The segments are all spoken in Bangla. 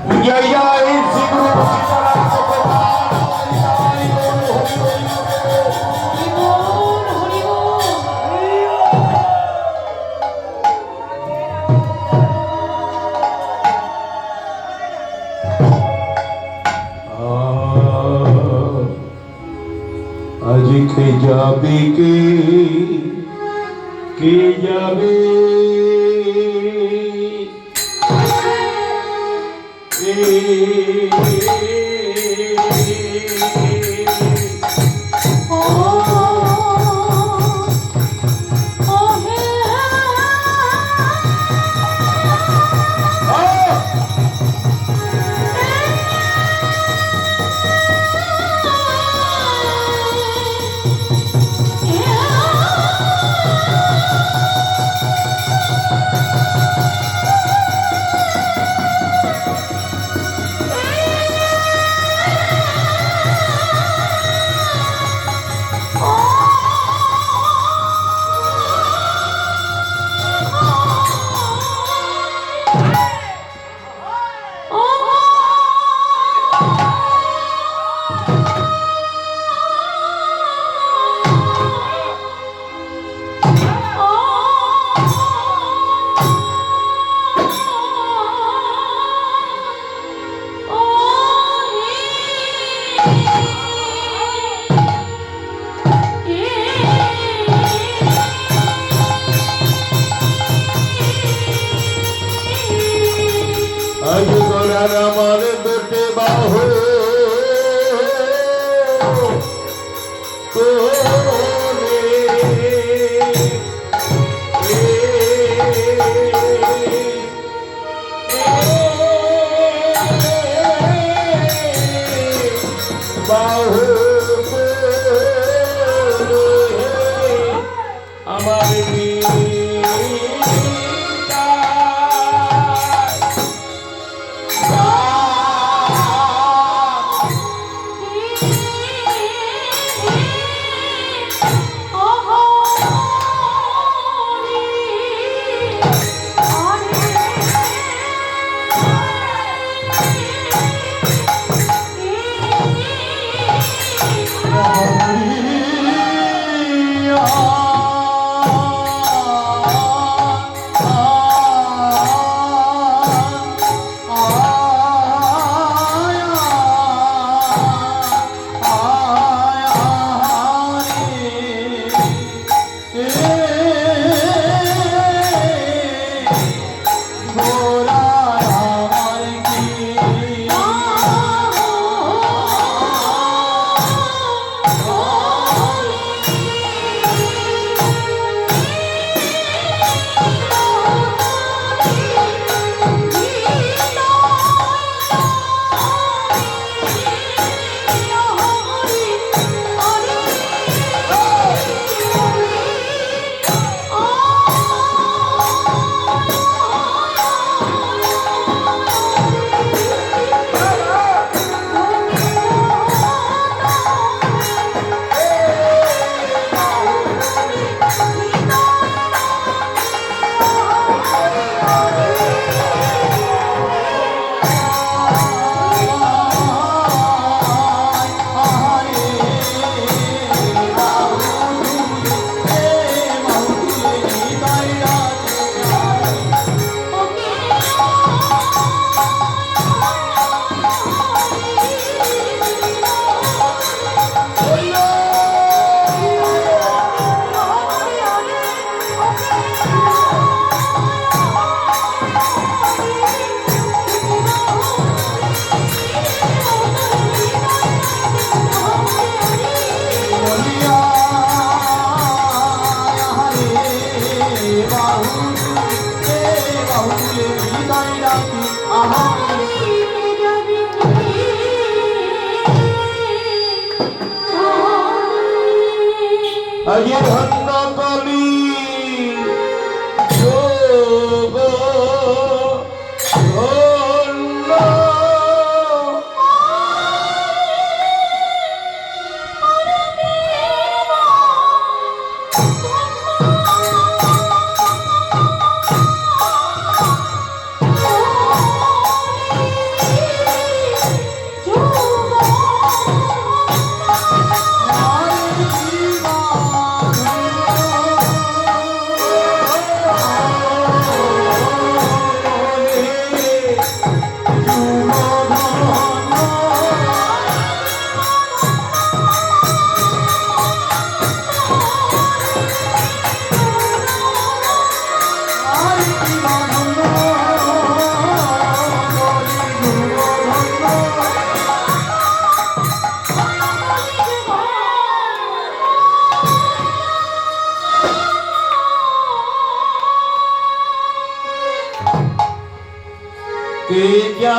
जय जय श्री गुरु आज के जाबे के जाबे আমার দুটি বাহু বাহু আমার ये धन्य कली যোগ ধন্য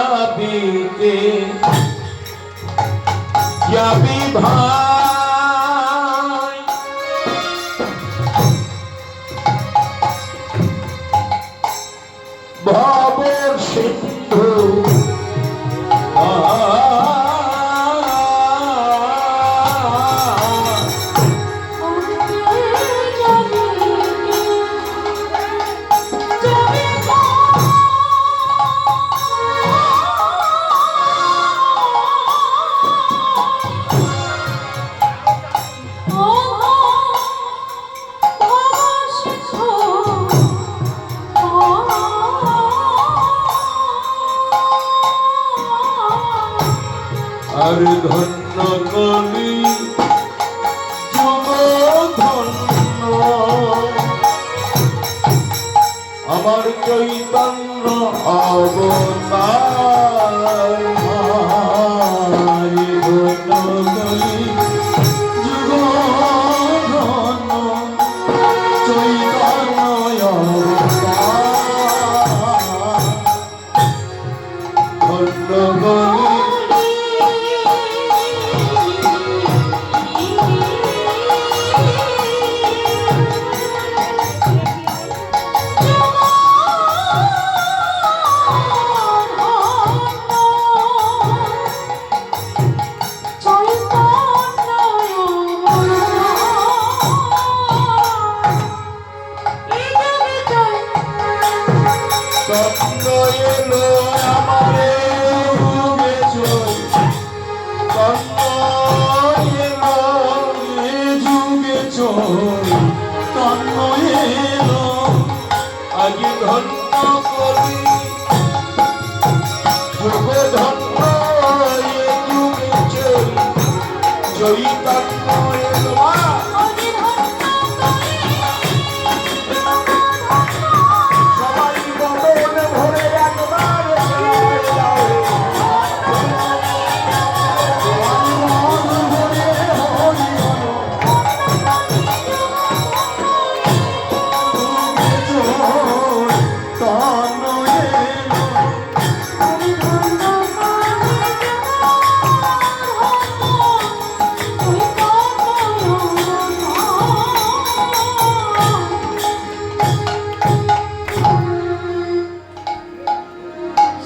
যাবিতে যাবি ভাই ভব সিন্ধু আর ধন্য কলি যুগ ধন্য আমার চৈতন্য অবতার ধন্য কলি যুগ ধন্য চৈতন্য অবতার ধন্য কলি স্বপ্ন এলো আমারে যুগে চই স্বপ্ন এলো যুগে চই স্বপ্ন এলো আজ ধন্য করি যুগ ধন্য যুগে চই চৈতন্য এলো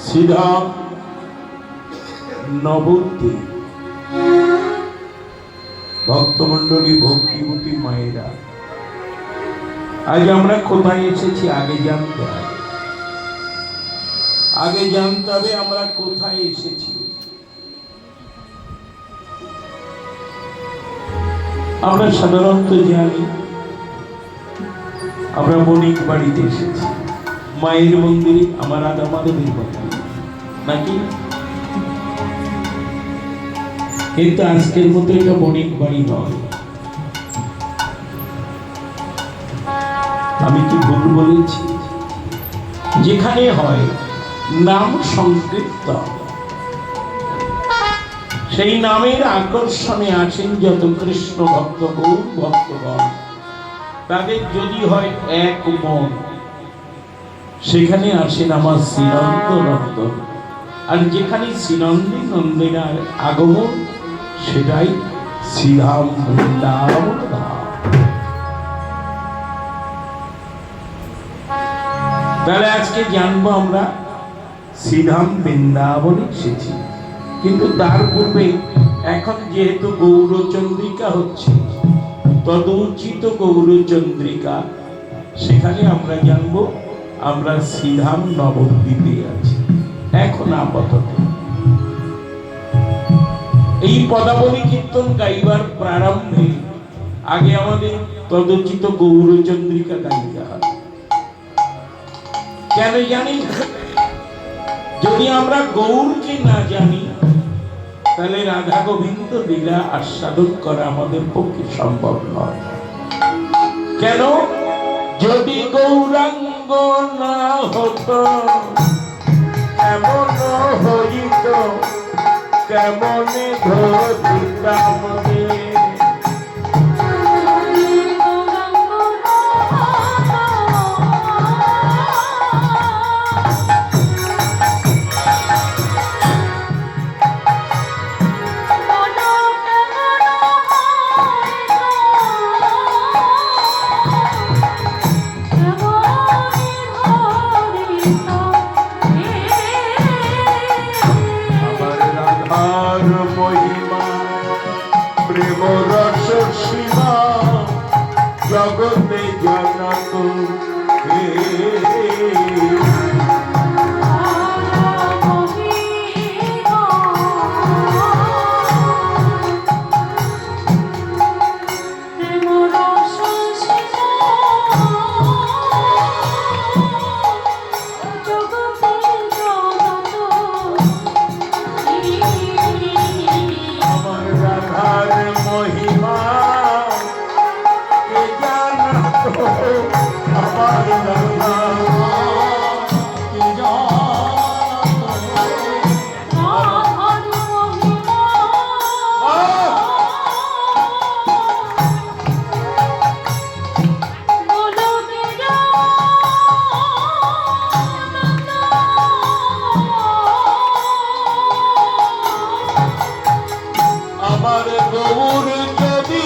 শ্রীরাম নবদ্বীপ ভক্তমন্ডলী ভক্তিমতী মায়েরা আজ আমরা কোথায় এসেছি আগে জানতে হবে আমরা কোথায় এসেছি আমরা সাধারণত জানি আমরা বণিক বাড়িতে এসেছি মায়ের মন্দিরে আমার রাধা মাধবের মন্দির নাকি কিন্তু আজকের মতো এটা বণিক বাড়ি নয় আমি কি ভুল বলেছি যেখানে হয় নাম সংকীর্তন সেই নামের আকর্ষণে আসেন যত কৃষ্ণ ভক্তগণ তাদের যদি হয় এক মন সেখানে আসেন আমার শ্রীনন্দ নন্দন আর যেখানে শ্রীনন্দী নন্দিনার আগমন সেটাই শ্রীধাম বৃন্দাবন ধাম। তাহলে আজকে জানবো আমরা শ্রীধাম বৃন্দাবনে এসেছি কিন্তু তার পূর্বে এখন যেহেতু গৌরচন্দ্রিকা হচ্ছে তদুচিত গৌরচন্দ্রিকা সেখানে আমরা জানবো আমরা শ্রীধাম নবদ্বীপে আছি এখন আপাতত এই পদাবলী কীর্তন গাইবার প্রারম্ভে আগে আমাদের তদোচিত গৌরচন্দ্রিকা গাইতে হয় কেন জানি যদি আমরা গৌরকে না জানি তাহলে রাধা গোবিন্দ লীলা আস্বাদন করা আমাদের পক্ষে সম্ভব নয় কেন যদি গৌরাঙ্গ না হতো এমন হইত কেমনে ধরিতাম গৌর যদি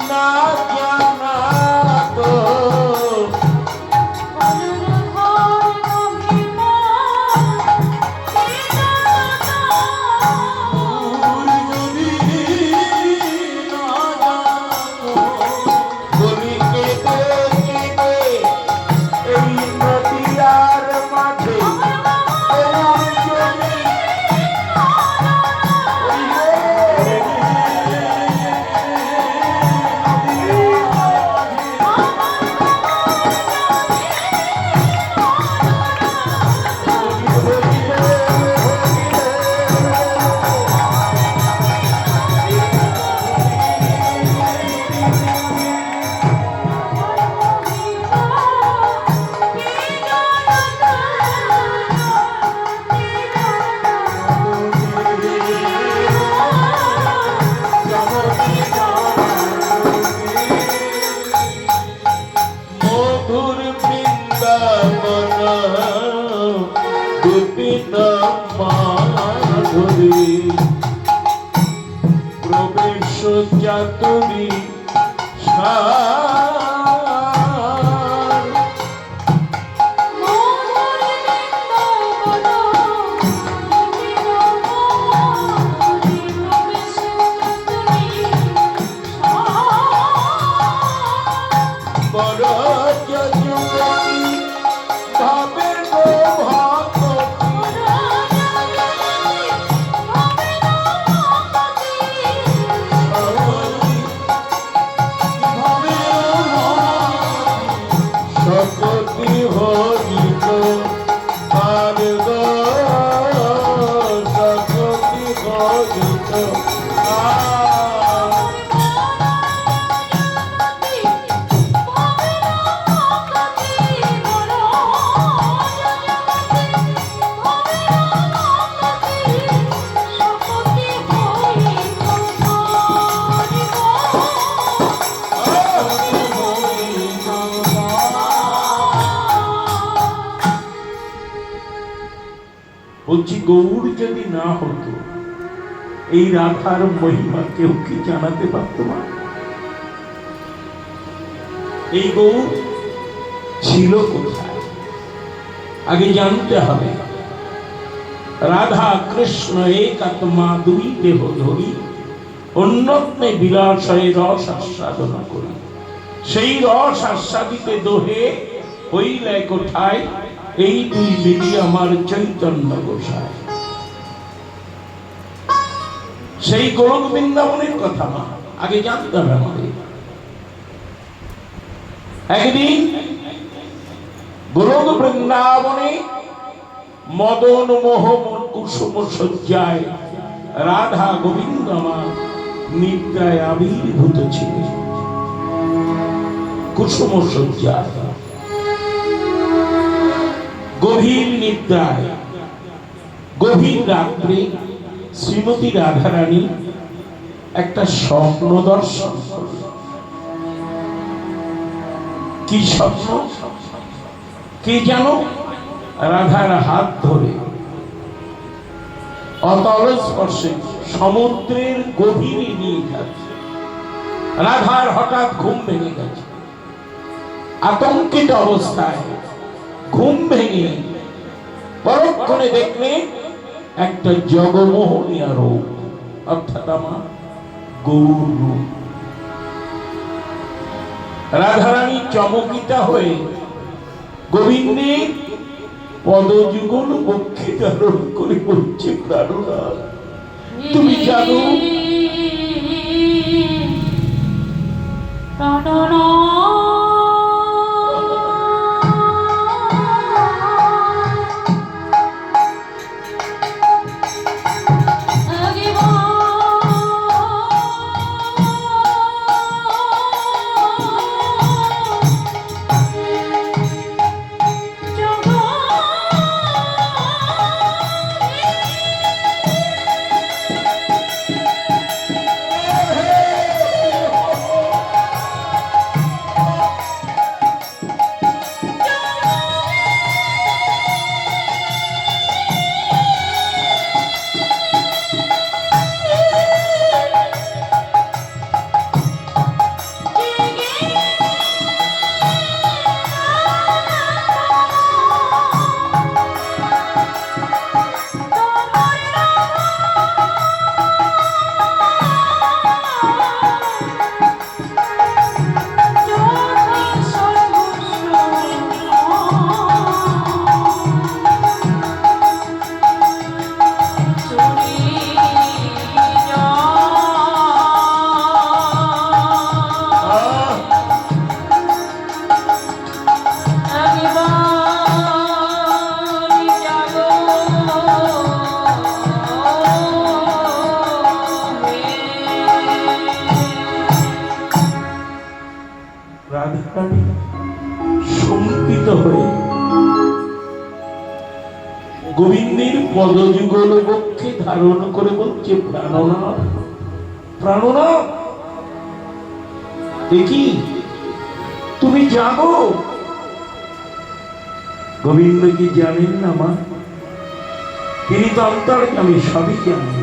না জানাতো প্রবেশ চাতুরী বলছি, গৌর যদি না হতো এই রাধার মহিমা কেউ কি জানাতে পারত না? এই গৌর ছিল কোথায় আগে জানতে হবে। রাধা কৃষ্ণ এক আত্মা, দুই দেহ ধরি, অন্যত্নে বিলাসে রস আস্বাদনা করি। সেই রস আস্বাদিতে দোহে হইলে কোথায়, এই দুই বিধি আমার চৈতন্য গোসাই। সেই গোলক বৃন্দাবনের কথা না আগে জানতে হবে আমাদের। একদিন গোলক বৃন্দাবনে মদন মোহন কুসুম শয্যায় রাধা গোবিন্দ আমার নিদ্রায় আবির্ভূত ছিলেন। কুসুম শয্যায় গভীর নিদ্রায়, গভীর রাত্রে শ্রীমতী রাধারানী একটা স্বপ্ন দর্শন করলেন। কি স্বপ্ন? কে জানো? রাধার হাত ধরে অতল স্পর্শে সমুদ্রের গভীরে নিয়ে যাচ্ছে। রাধার হঠাৎ ঘুম ভেঙে গেছে। আতঙ্কিত অবস্থায় ঘুম ভেঙে পরক্ষণে দেখলে একটা জগমোহনীয় রূপ, অর্থাৎ আমার গৌর রূপ। রাধারানী চমকিতা হয়ে গোবিন্দের পদযুগল বক্ষে ধারণ করে বলছে, প্রাণনাথ তুমি জানো গোবিন্দের পদযুগল বক্ষে ধারণ করে বলছে, প্রাণনাথ প্রাণনাথ, দেখি তুমি জানো? গোবিন্দ কি জানেন না মা? তিনি তো অন্তর্যামী, সবই জানেন।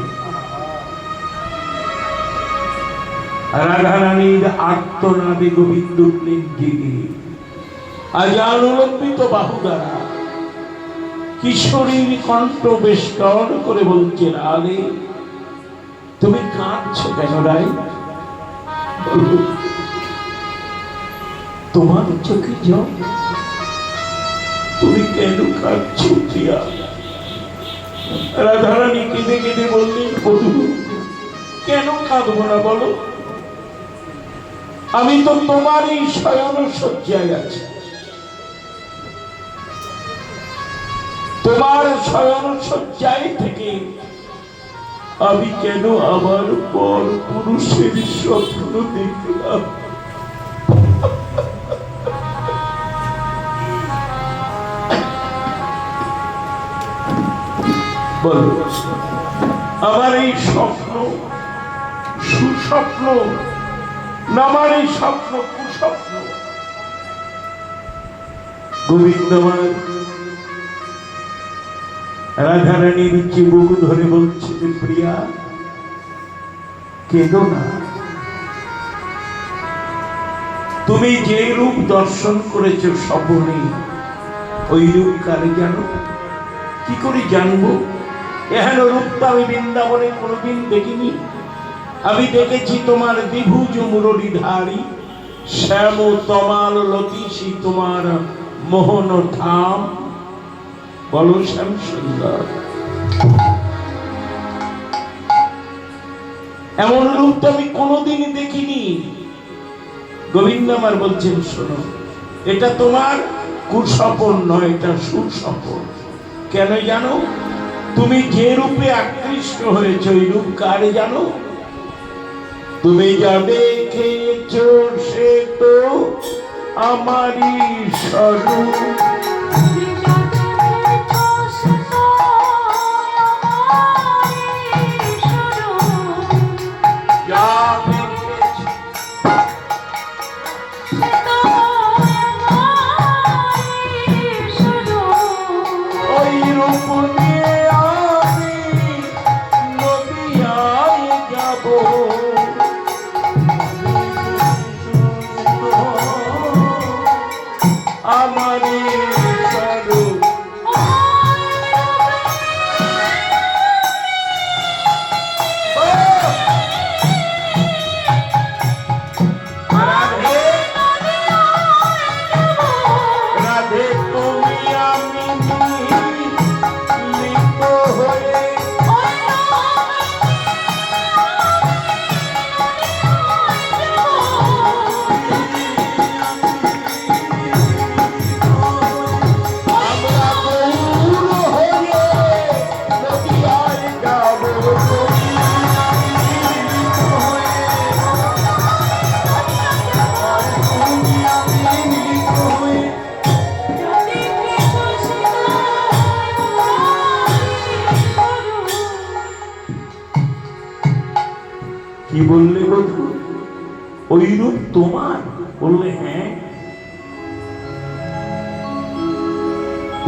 রাধারানীর আর্তনাদে গোবিন্দ উঠলেন জেগে, আজ অনুলম্বিত বাহু দ্বারা কিশোরীর কণ্ঠ বেষ্টন করে বলছে, রাধে তুমি কাঁদছো কেন রাই? তোমার চোখে জল, তুমি কেন কাঁদছো প্রিয়া? রাধারানী কেঁদে কেঁদে বললেন, বধূ কেন কাঁদবো না বলো? আমি তো তোমারই শয়ন শয্যায় আছি, তোমার শয়ন শয্যায় থেকে আমি কেন আবার পর পুরুষের স্বপ্ন দেখলাম? বলো, আমার এই স্বপ্ন সুস্বপ্ন না আমার এই স্বপ্ন কুস্বপ্ন? গোবিন্দ রাধারানীর চিবুক ধরে বলছে, প্রিয়া কেঁদো না। তুমি যে রূপ দর্শন করেছ স্বপ্নে, ওই রূপ কারে জানো? কি করে জানবো? এহেন রূপ তো আমি বৃন্দাবনে কোনোদিন দেখিনি। আমি দেখেছি তোমার দ্বিভুজ মুরলীধারী, শ্যাম তমাল লতিশী তোমার মোহন ধাম। বলো শ্যাম সুন্দর, এমন রূপ তো আমি কোনোদিন দেখিনি। গোবিন্দ আমার বলছেন, শোনো, এটা তোমার কুস্বপন নয়, এটা সুস্বপন। কেন জানো? তুমি যে রূপে আকৃষ্ট হয়েছ, ওই রূপ কারে জানো? তুমি যা দেখেছ সে তো আমারই স্বরূপ। কি বললে বধূ? ওই রূপ তোমার? বললে হ্যাঁ।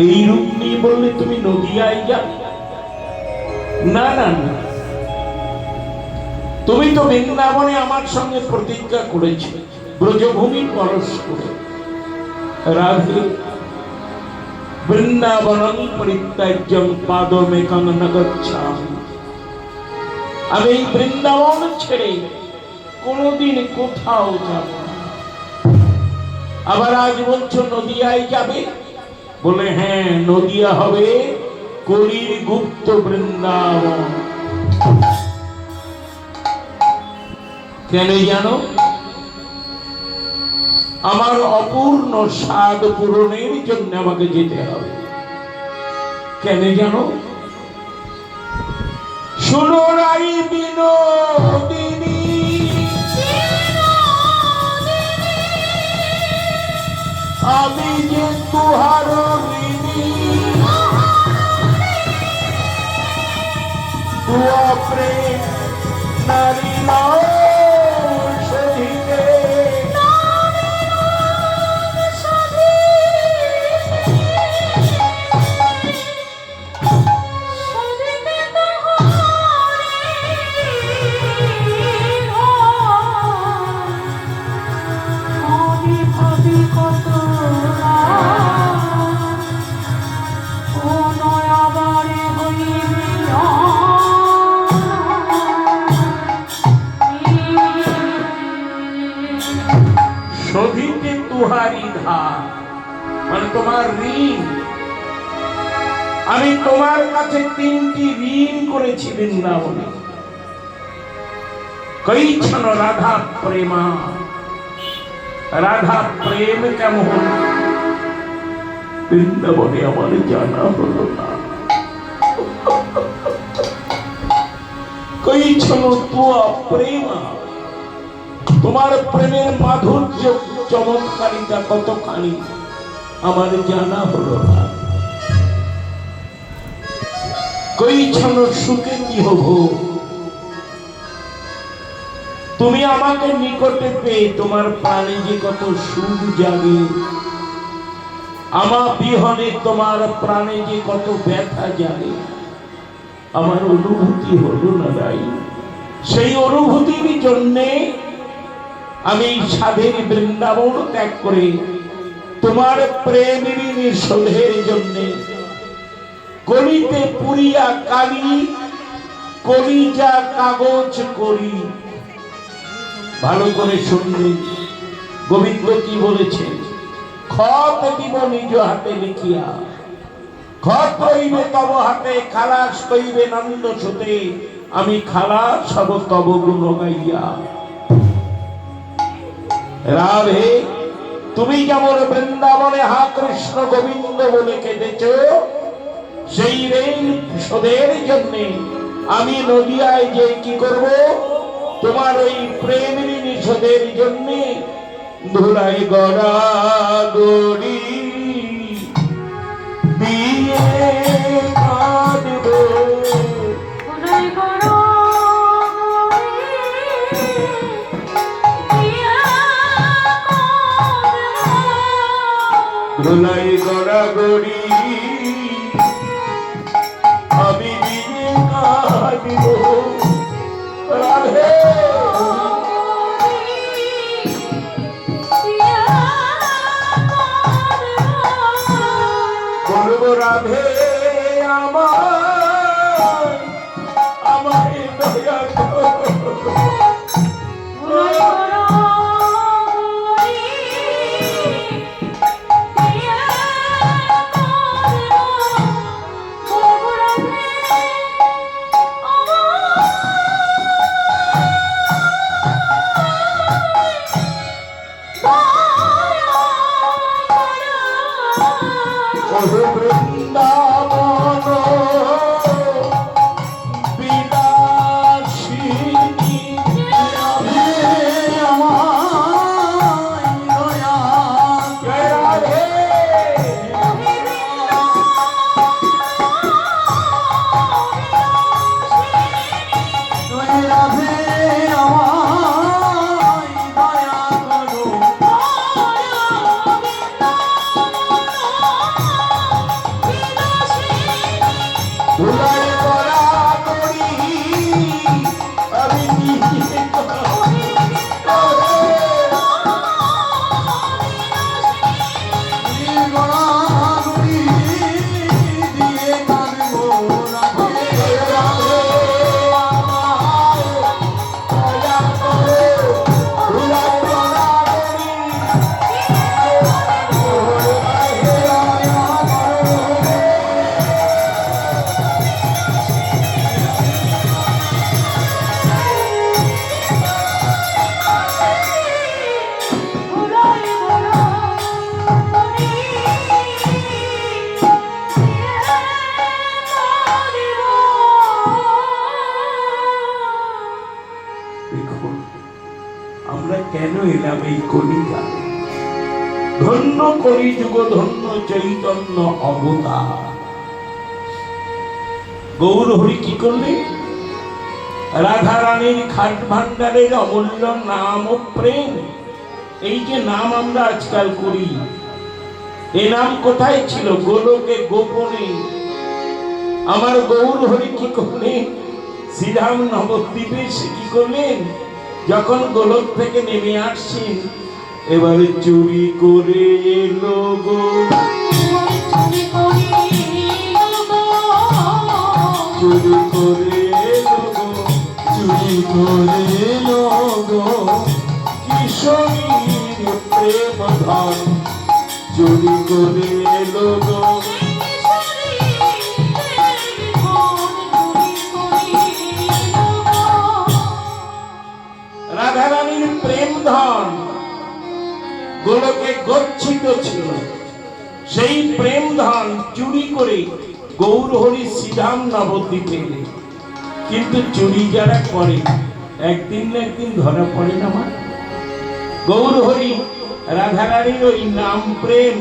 এই রূপ নিয়ে বললে তুমি নদিয়ায় যাবে? না না না, তুমি তো বৃন্দাবনে আমার সঙ্গে প্রতিজ্ঞা করেছো ব্রজভূমি পরশ করে, রাধে বৃন্দাবনং পরিত্যাজ্যং পাদমেকং ন গচ্ছামি। আমি এই বৃন্দাবন ছেড়ে কোনোদিন কোথাও যাব না। আবার আজ বলছো নদিয়ায় যাবে? বলে হ্যাঁ, নদিয়া হবে কলির গুপ্ত বৃন্দাবন। কেন জানো? আমার অপূর্ণ স্বাদ পূরণের জন্য আমাকে যেতে হবে। কেন জানো? শুনো রাই বিনোদিনী, আমি যে তুহার ঋণী। তুয়া প্রেম নারী নাও সধিকে সধিকে তুহারি ধার, মানে তোমার ঋণ। আমি তোমার কাছে 3টি ঋণ করেছি বৃন্দাবনে। কৈছন রাধা প্রেমা, রাধা প্রেম কেমন বৃন্দাবনে আমার জানা হলো না। কৈছন তুয়া প্রেমা, তোমার প্রেমের মাধুর্য চমৎকারিতা কতখানি আমার জানা হলো না। কৈছন সুখে কি হব, তুমি আমাকে নিকটে পেয়ে তোমার প্রাণে যে কত সুখ জাগে, আমার বিহনে তোমার প্রাণে যে কত ব্যথা জাগে, আমার অনুভূতি হলো না রাই। সেই অনুভূতির জন্যে আমি সাধের বৃন্দাবন ত্যাগ করে তোমার প্রেমের শোধের জন্যে কলিতে পুরিয়া কালি কলিজা কাগজ করি। ভালো করে শুনবে, গোবিন্দ কি বলেছেন? খত দিব নিজ হাতে লিখিয়া, খত হইবে তব হাতে, খালাস হইবে নন্দ সুতে, আমি খালাস হব তব গুণ গাইয়া। রাধে, তুমি যেমন বৃন্দাবনে হা কৃষ্ণ গোবিন্দ বলে কেঁদেছ, সেই ঋণ শোধের জন্য আমি নদিয়ায় যে কি করব, তোমার ওই প্রেম ঋণ শোধের জন্য ধুলাই গড়া গড়ি দিয়ে কাঁদব। ধুলাই গড়া গড়ি আমি দিয়ে কাঁদব। রাধে, বলবো রাধে আমায় দয়া করো। বৃন্দাবন বিলাসিনী রাধে আমায় দয়া রাধে, রাধে আমায় দয়া করো। ধুলাই গড়া গড়ি আমি দিয়ে গড়া গড়ি দিয়ে কাঁদব। রাধে রাধে আমায় দয়া করো। ধুলাই গড়া গড়ি আমরা কেন এলাম এই কলিকা? ধন্য কলিযুগ, ধন্য চৈতন্য অবতার। গৌর হরি কি করলে? রাধা রানীর খাট ভান্ডারের অমূল্য নাম ও প্রেম। এই যে নাম আমরা আজকাল করি, এ নাম কোথায় ছিল? গোলকে গোপনে। আমার গৌর হরি কি করলেন? শ্রীরাম নবদ্বীপে সে কি করলেন? যখন গোলক থেকে নেমে আসছেন, এবারে চুরি করে এলো গো, চুরি করে এলো গো, চুরি করে এলো গো, কিশোরীর প্রেম ধন চুরি করে এলো গো। রাধারানীর প্রেম ধন গোলকে গচ্ছিত ছিল, সেই প্রেম ধন চুরি করে গৌর হরি শ্রীধাম নবদ্বীপে এলেন। কিন্তু চুরি যারা করে একদিন না একদিন ধরা পড়ে না মা। গৌর হরি রাধারানীর ওই নাম প্রেম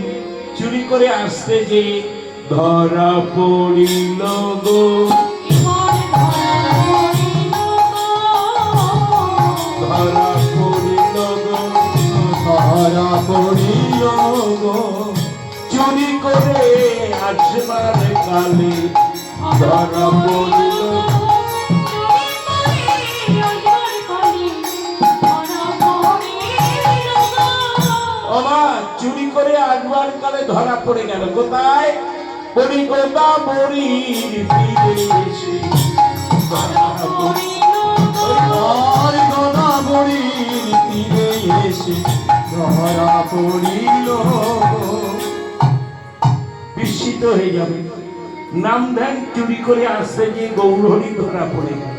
চুরি করে আসতে যে ধরা পড়িল গো, ধরা পড়িল গো, ধরা পড়িল গো, চুরি করে আসবার কালে ধরা পড়িল। চুরি করে আসবার কালে ধরা পড়ে গেল কোথায়? পরি গোদাবরীর তীরে এসে, গোদাবরীর তীরে এসে ধরা পড়িল। বিস্মিত হয়ে যাবে, নাম ধ্যান চুরি করে আসতে যে গৌরহরি ধরা পড়ে গেল।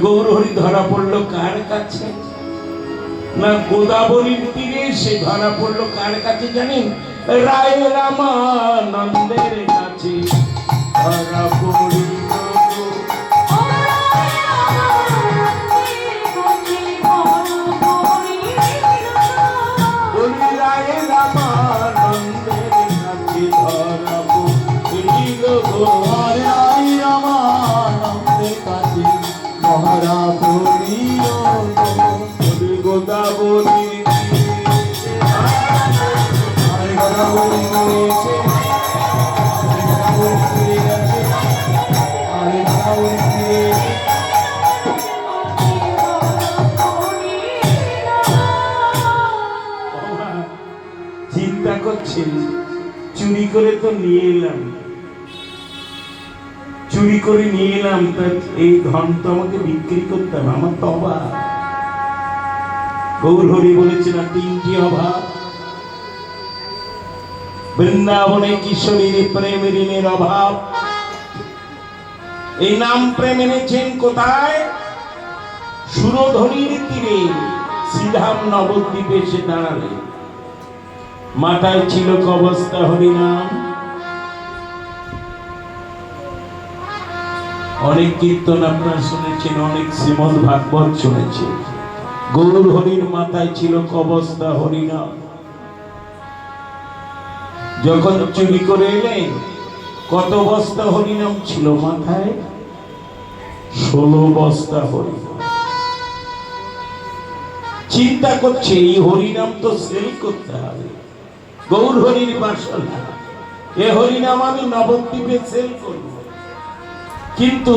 গৌরহরি ধরা পড়লো কার কাছে? না গোদাবরীর তীরে সে ধরা পড়লো কার কাছে জানেন? রায় রামানন্দের কাছে ধরা পড়িল। রায় রামানন্দের কাছে ধরা পড়িল গো, রায় রামানন্দের কাছে ধরা পড়িল গোদাবরী। চিন্তা করছি, চুরি করে তো নিয়ে এলাম, চুরি করে নিয়ে এলাম, তা এই ধন তো আমাকে বিক্রি করতে হবে, আমার তো অভাব। গৌর হরি বলেছে না তিনটি অভাব, বৃন্দাবনে কিশোরীর প্রেম ঋণের অভাব। এই নাম প্রেম এনেছেন কোথায়? সুরধনির তীরে শ্রীধাম নবদ্বীপে এসে দাঁড়ালেন। মাথায় ছিল কবস্তা হরিনাম। অনেক কীর্তন আপনারা শুনেছেন, অনেক শ্রীমদ ভাগবত শুনেছেন। গৌর হরির মাথায় ছিল কবস্তা হরিনাম। যখন চুরি করে এলেন, কত বস্তা হরিনাম ছিল মাথায়? 16 বস্তা হরিনাম। চিন্তা করছে এই হরিনাম তো সেল করতে হবে, গৌর হরির বাসনা, এ হরিনাম আমি নবদ্বীপে সেল করব। কিন্তু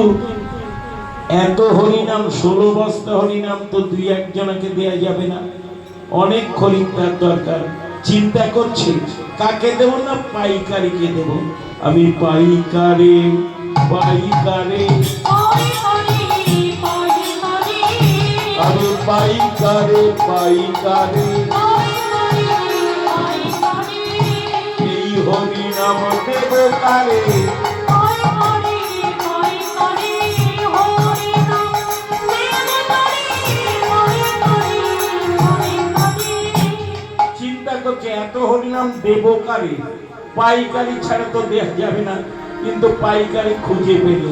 এত হরিনাম, 16 বস্তা হরিনাম তো 2-1 জনকে দেয়া যাবে না, অনেক খরিদ্দার দরকার। চিন্তা করছি কাকে দেব না পাইকারিকে দেব। আমি পাইকারে পাইকারে, আমি পাইকারে পাইকারে এই হরিনাম দেব কারে। এত হরিনাম দেব কারে? পাইকারি ছাড়া তো দেয়া যাবে না, কিন্তু পাইকারি খুঁজে পেল।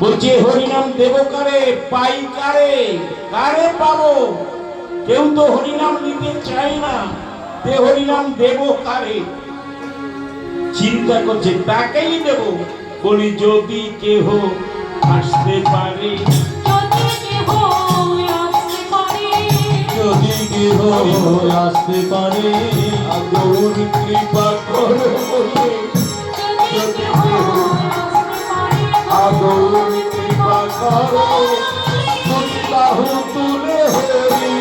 বলছে হরিনাম দেব কারে? পাইকারে। কারে পাবো? কেউ তো হরিনাম নিতে চায় না, তে হরিনাম দেব কারে? চিন্তা করছে তাকেই দেব। বলি যদি কেহ আসতে পারে, যদি কেহ আসতে পারে, গৌর কৃপা করো বলে, গৌর কৃপা করো, বাহু তুলে হরি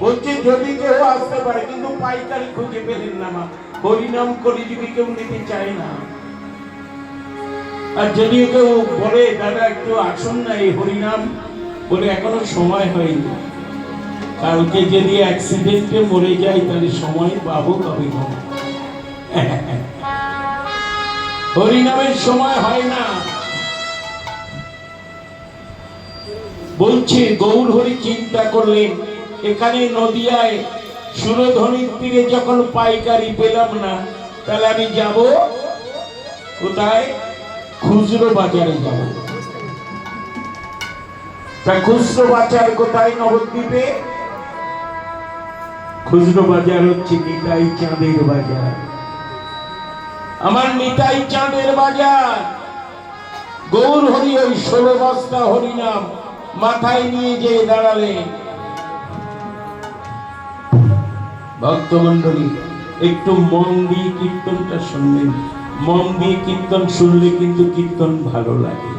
বলছি যদি কেউ আসতে পারে, কিন্তু পাইকারি খুঁজে পেলেন না মা। হরিনাম করি যদি কেউ নিতে চায় না, আর যদি কেউ বলে দাদা একটু আসুন না এই হরিনাম, বলে এখনো সময় হয়নি, কালকে যদি অ্যাক্সিডেন্টে মরে যায় তাহলে সময় পাবো কবে? হরিনামের সময় হয় না। বলছে গৌর হরি চিন্তা করলেন, এখানে নদিয়ায় সুরধনির তীরে যখন পাইকারি পেলাম না, তাহলে আমি যাব কোথায়? খুচরো বাজারে যাব। তা খুচরো বাজার কোথায় নবদ্বীপে? খুচরো বাজার হচ্ছে নিতাই চাঁদের বাজার। আমার নিতাই চাঁদের বাজার। গৌর হরি ওই 16 বস্তা হরিনাম মাথায় নিয়ে যেয়ে দাঁড়ালেন। ভক্তমন্ডলী একটু মন দিয়ে কীর্তনটা শুনবেন। মন দিয়ে কীর্তন শুনলে কিন্তু কীর্তন ভালো লাগে।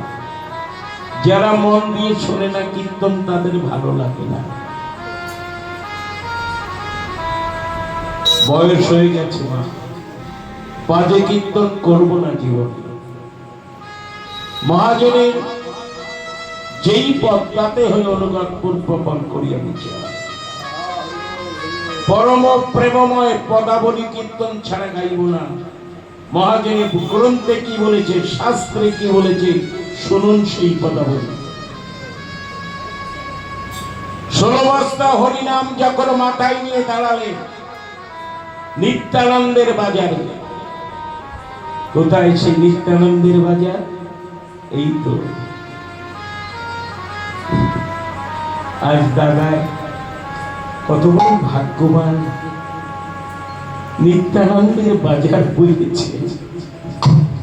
যারা মন দিয়ে শোনে না কীর্তন, তাদের ভালো লাগে না। বয়স হয়ে গেছে মা, বাজে কীর্তন করব না জীবনে। মহাজনের যেই পদ তাতে হয়ে অনুগাত পূর্বপণ করিয়া দিচ্ছে। পরম প্রেমময় পদাবলী কীর্তন ছাড়া গাইব না। মহাজনের গ্রন্থে কি বলেছে, শাস্ত্রে কি বলেছে, শুনুন সেই পদাবলী। 16 বস্তা হরিনাম যখন মাথায় নিয়ে দাঁড়ালেন নিত্যানন্দের বাজারে। কোথায় সেই নিত্যানন্দের বাজার? এই তো আজ দাদা কত বড় ভাগ্যবান, নিত্যানন্দের বাজার বইছে।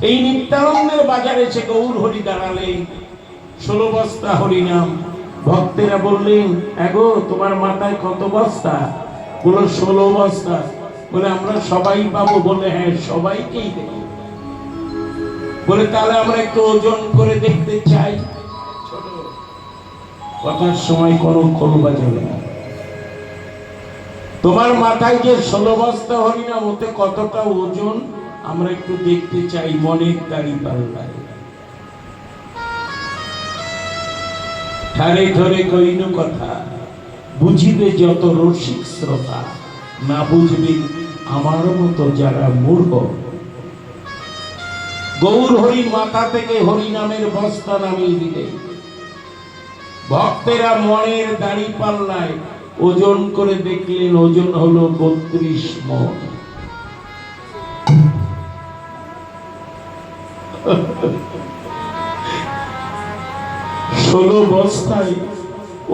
এই নিত্যানন্দের বাজারে সে গৌর হরি দাঁড়ালেন, 16 বস্তা হরিনাম। ভক্তেরা বললেন, এগো তোমার মাথায় কত বস্তা? বলো 16 বস্তা। বলে আমরা সবাই পাবো? বলে হ্যাঁ সবাইকেই দেব। বলে তাহলে আমরা একটু ওজন করে দেখতে চাই। কথার সময় কোনো খোল বাজাবে না। তোমার মাথায় যে 16 বস্তা হরিনাম, ওতে কতটা ওজন আমরা একটু দেখতে চাই মনের দাড়ি পাল্লায়। ঠারে ঠরে কইন কথা, বুঝিবে যত রসিক শ্রোতা, না বুঝবে আমার মতো যারা মূর্খ। গৌর হরি মাথা থেকে হরিনামের বস্তা নামিয়ে দিলে ভক্তেরা মনের দাড়ি পাল্লায় ওজন করে দেখলেন, ওজন হলো 32 মণ। ষোলো বস্তায়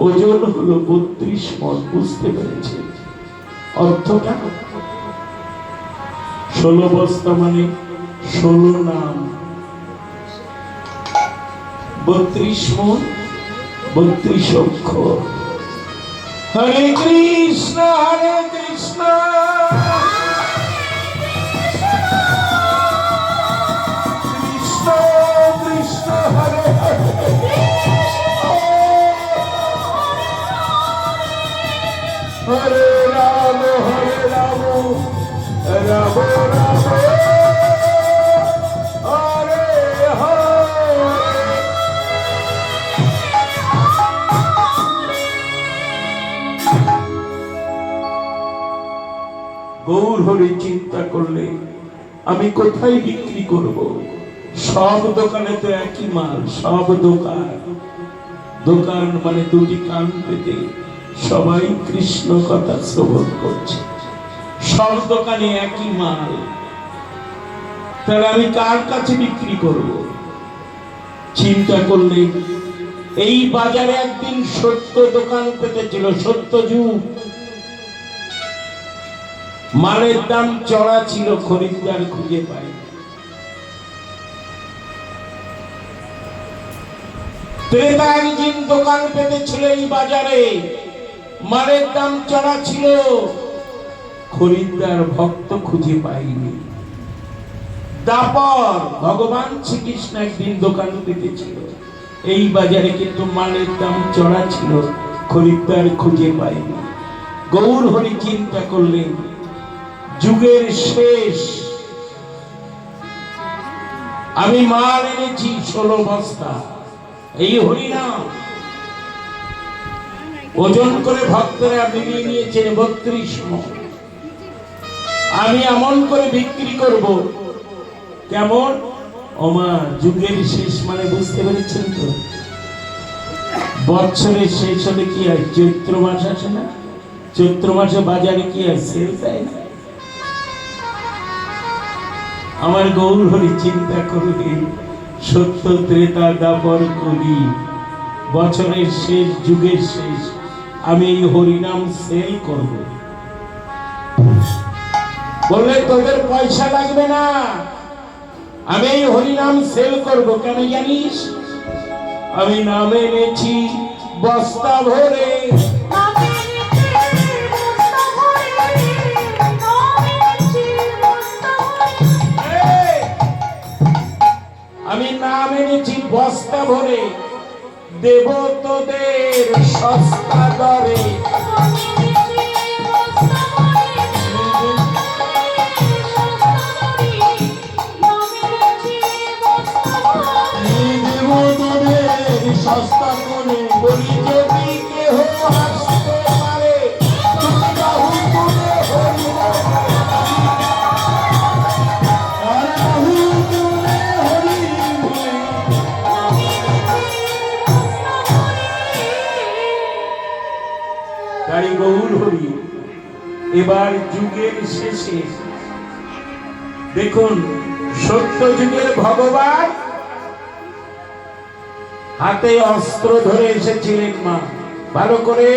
ওজন হলো 32 মণ। বুঝতে পেরেছে অর্থটা? 16 বস্তা মানে 16 নাম, 32 মণ 32 অক্ষর। হরে কৃষ্ণ কৃষ্ণ কৃষ্ণ হরে হরে, হরে রাম রাম রাম হরে হরে। গৌর হরি চিন্তা করলে আমি কোথায় বিক্রি করব? সব দোকানে তো একই মাল, সব দোকান। দোকান মানে দুটি কান পেতে সবাই কৃষ্ণ কথা শ্রবণ করছে, সব দোকানে একই মাল। তাহলে আমি কার কাছে বিক্রি করব? চিন্তা করলে এই বাজারে একদিন সত্য দোকান পেতেছিল, সত্য যুগ। মালের দাম চড়া ছিল, খরিদ্দার খুঁজে পায়। ত্রেতা একদিন দোকান পেতেছিল এই বাজারে, মালের দাম চড়া ছিল, খরিদ্দার ভক্ত খুঁজে পায়নি। দাপর ভগবান শ্রীকৃষ্ণ একদিন দোকান পেতেছিল এই বাজারে, কিন্তু মালের দাম চড়া ছিল, খরিদ্দার খুঁজে পায়নি। গৌর হরি চিন্তা করলেন, যুগের শেষ, আমি মাল এনেছি 16 বস্তা, এই হরিনাম ওজন করে ভক্তরা মিলিয়ে নিয়েছেন 32 মণ। আমি এমন করে বিক্রি করব, কেমন? ওমা, যুগের শেষ মানে বুঝতে পেরেছেন তো? বছরের শেষ হলে কি হয়? চৈত্র মাস আসে না? চৈত্র মাসে বাজারে কি হয়? সেল দেয় না? আমার গৌর হরি চিন্তা করলেন, সত্য ত্রেতা দাপর কলি, বছরের শেষ, যুগের শেষ, আমি এই হরিনাম সেল করব। বললে তোদের পয়সা লাগবে না, আমি এই হরিনাম সেল করব। কেন জানিস? আমি নাম এনেছি বস্তা ভরে, আমি নাম এনেছি বস্তা ভরে, দেব তোদের সস্তা দরে। সস্তা করে বলি যদি কেহ আসতে পারে, তুমি বাহু তুলে তাই গৌর হরি। এবার যুগের শেষে দেখুন, সত্য যুগের ভগবান হাতে অস্ত্র ধরে এসেছিলেন। মা ভালো করে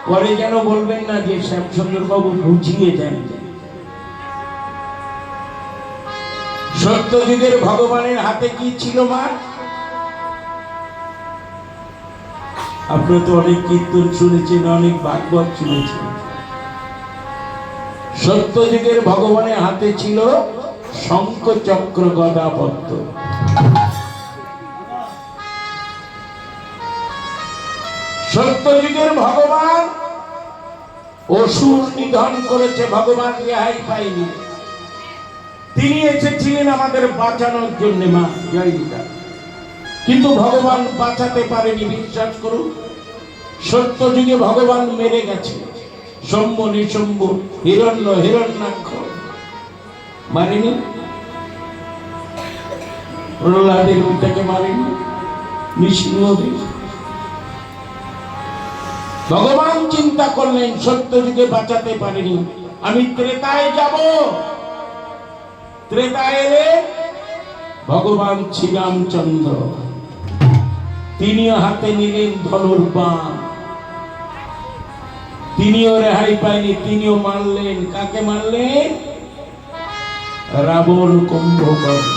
পরে যেন বলবেন না যে শ্যামসুন্দর বাবু বুঝিয়ে দেন। সত্য যুগের ভগবানের হাতে কি ছিল মা? আপনারা তো অনেক কীর্তন শুনেছেন, অনেক ভাগবত শুনেছেন। সত্য যুগের ভগবানের হাতে ছিল শঙ্খ চক্র গদা পদ্ম। সত্য যুগের ভগবান অসুর নিধন করেছে, ভগবান রেহাই পায়নি। তিনি এসেছিলেন আমাদের বাঁচানোর জন্য। মা জয় গীতা। কিন্তু ভগবান বাঁচাতে পারেনি, বিশ্বাস করুন। সত্য যুগে ভগবান মেরে গেছে, শম্ভ নিশম্ভ হিরণ্য হিরণ্যাক্ষ মারেনি, প্রহ্লাদের পিতাকে মারেনি, নৃসিংহদেব। ভগবান চিন্তা করলেন সত্য যুগে বাঁচাতে পারেনি, আমি ত্রেতায় যাব। ত্রেতায় এলে ভগবান শ্রীরামচন্দ্র, তিনিও হাতে নিলেন ধনুর্বাণ। তিনিও রেহাই পায়নি, তিনিও মারলেন। কাকে মারলেন? রাবণ কুম্ভকর্ণ।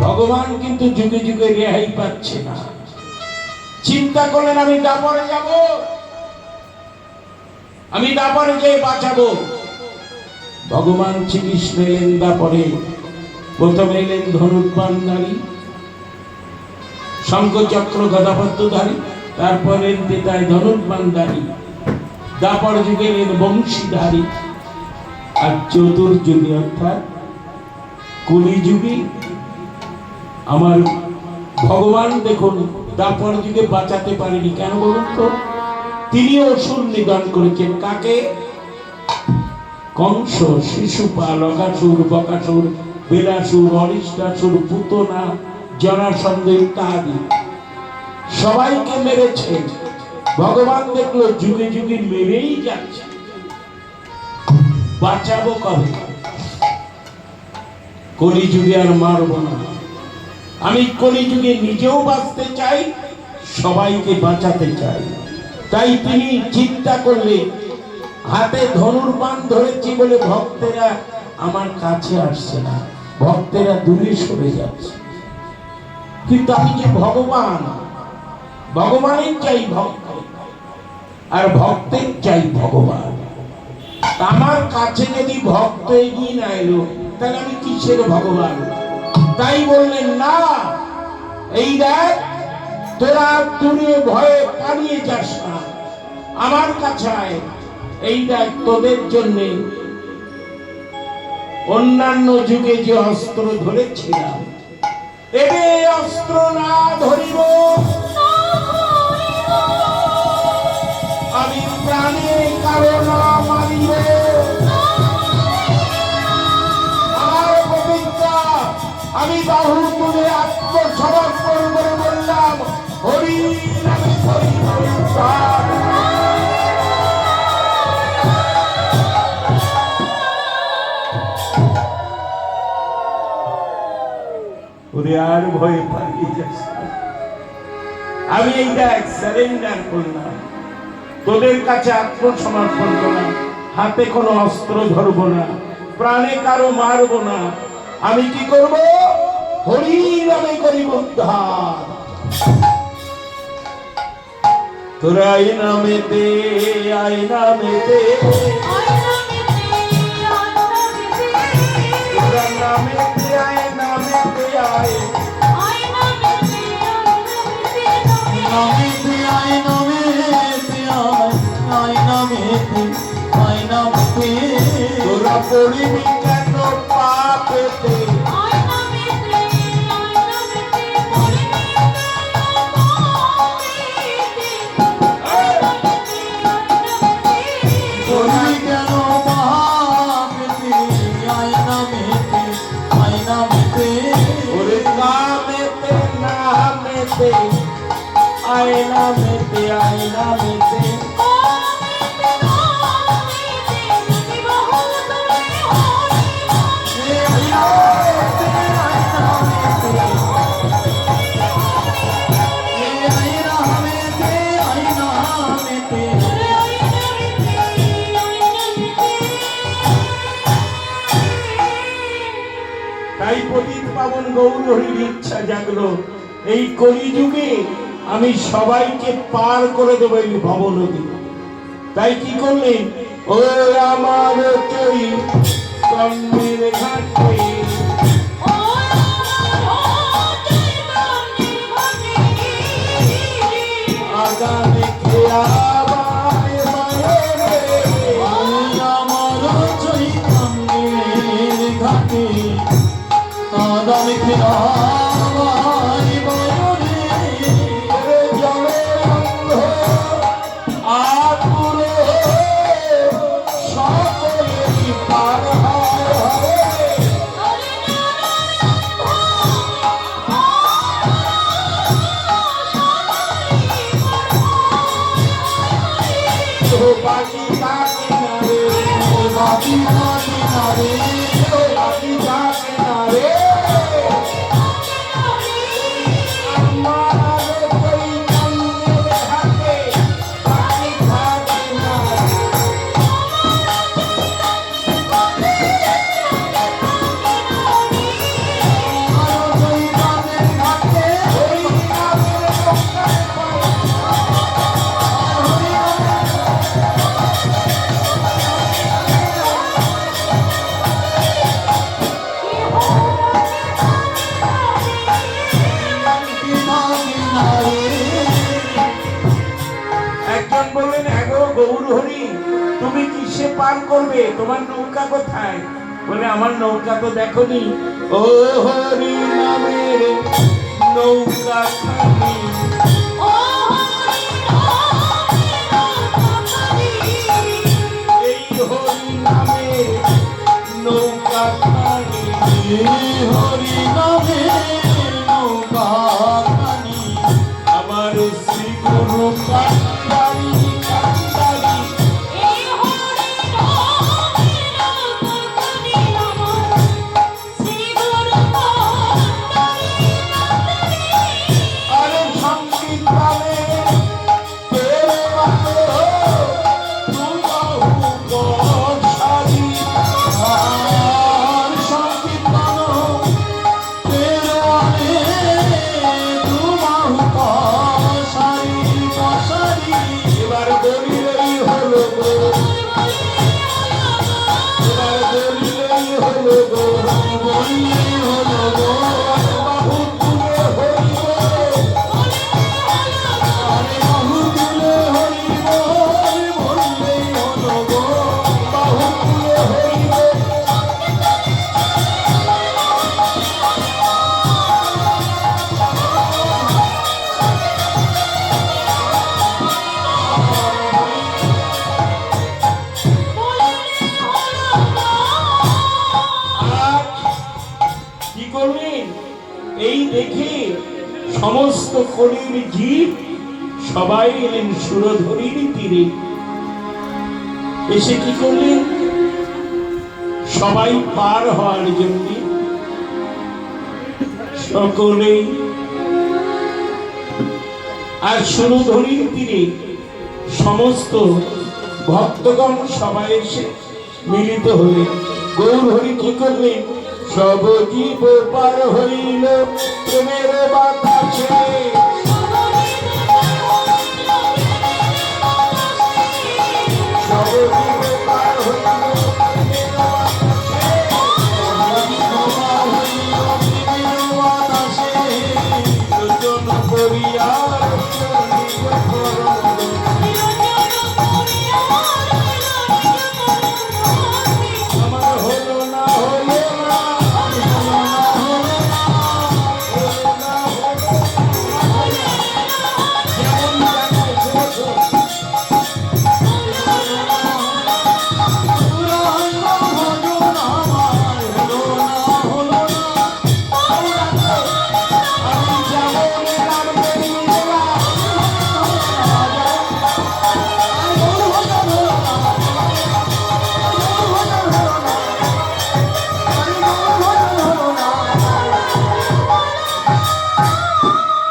ভগবান কিন্তু যুগে যুগে রেহাই পাচ্ছে না। চিন্তা করলেন আমি দাপরে যাব, আমি দাপরে যেয়ে বাঁচাবো। ভগবান শ্রীকৃষ্ণ এলেন দাপরে। প্রথমে এলেন ধনুর্বাণধারী, শঙ্খ চক্র গদাপদ্মধারী, তারপরে ত্রেতায় ধনুর্বাণধারী, দাপর যুগে এলেন বংশীধারী, আর চতুর্যুগে অর্থাৎ কলিযুগে আমার ভগবান দেখুন দাপর যুগে বাঁচাতে পারেনি। কেন বলুন তো? তিনি অসুর নিধন করেছেন। কাকে? কংস, শিশুপাল, অঘাসুর, বকাসুর, বেলাসুর, অরিষ্টাসুর, পুতনা, জরাসন্ধ ইত্যাদি সবাইকে মেরেছে। ভগবান দেখলো যুগে যুগে মেরেই যাচ্ছে, বাঁচাবো কবে? কলিযুগে আর মারবো না। আমি কলিযুগে নিজেও বাঁচতে চাই, সবাইকে বাঁচাতে চাই। তাই তিনি চিন্তা করলে হাতে ধনুর বাণ ধরেছি বলে ভক্তেরা আমার কাছে আসছে না, ভক্তেরা দূরে সরে যাচ্ছে। কিন্তু আমি যে ভগবান, ভগবানের চাই ভক্ত, আর ভক্তের চাই ভগবান। আমার কাছে যদি ভক্ত এগিয়ে না এলো, তাহলে আমি কিসের ভগবান? তাই বললেন না, এই দেখ, তোরা দূরে ভয়ে পালিয়ে যাস না, আমার কাছে আয়। এই দেখ, তোদের জন্য অন্যান্য যুগে যে অস্ত্র ধরেছিলাম, এবে অস্ত্র না ধরিব, আমি প্রাণে কারো না মারিব। আমার প্রতিজ্ঞা, আমি বাহু তুলে আত্মসমর্পণ করে বললাম, হরি নামে হরি উদ্ধার। ওরে আর ভয়ে পালিয়ে যাচ্ছে না। আমি এই দেখ সারেন্ডার করলাম, তোদের কাছে আত্মসমর্পণ করলাম, হাতে কোনো অস্ত্র ধরবো না, প্রাণে কারো মারবো না। আমি কি করব? হরি নামে করিব উদ্ধার। তোরা আই নামেতে, আই নামেতে, তোরা নামেতে আয়, নামেতে আয়, নামেতে আয়, নামেতে আয়, আয় নামেতে, আয় নামেতে। তোরা পড়িবি কেন পাপেতে, পড়বি কেন পাপেতে, আয় নামেতে, আয় নামেতে। ওরে নামেতে নামেতে, আয় নামেতে, আয় নামেতে। তাই পতিত পাবন গৌর হরির ইচ্ছা জাগলো, এই কলিযুগে আমি সবাইকে পার করে দেবো এই ভব নদী। তাই কি করলেন? ও আমার চরি কর্মের ঘাটে, আগামী খেয়াবায় মায়েরে, আমার চৈতন্যের ঘাটে আগামী খেয়াবাই বয়রে। জলের অন্ধ আকুলে সকলেই পার হয়। তো বাকি থাকে না রে, বাকি থাকে না রে, তো বাকি থাকে না রে, আমার চৈতন্যের হাতে বাকি থাকে না রে। আমার চৈতন্যের ঘাটে ওই নামের লোকটার পায়ে একজন বললেন, এগো গৌর হরি, তুমি কিসে পার করবে? তোমার নৌকা কোথায়? বলে, আমার নৌকা তো দেখোনি। ও হরি নামের নৌকা খানি, এই হরি নামের নৌকা খানি, হরি নামের নৌকা খানি। আমার শ্রী গুরু কান্দারি কান্দারি, দেখে সমস্ত কলির জীব সবাই এলেন সুরধরির তীরে। এসে কি করলেন? সবাই পার হওয়ার জন্য সকলেই আর সুরধরির তীরে সমস্ত ভক্তগণ সবাই এসে মিলিত হলেন। গৌরহরি কি করলেন? সব জীব পার হইল প্রেমের বাতাসে, সব জীব পার হইল প্রেমের বাতাসে, যোজন করিয়া আমার হলো না, হলো না, যেমন জানায় সেরকম। আমি যেমন নাম বেরিয়ে গেলাম, আরে লোচন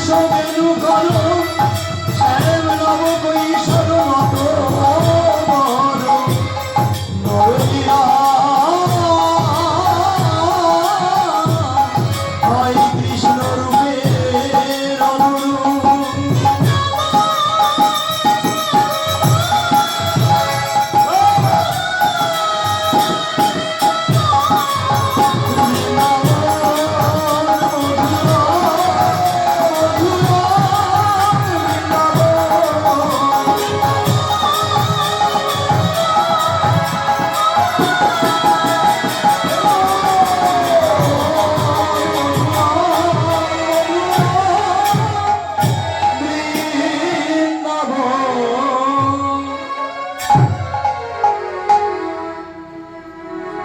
বেনু করো শ্যাম নব কৈশোর মতো নরলীলা হয় কৃষ্ণ রূপের অনুরূপ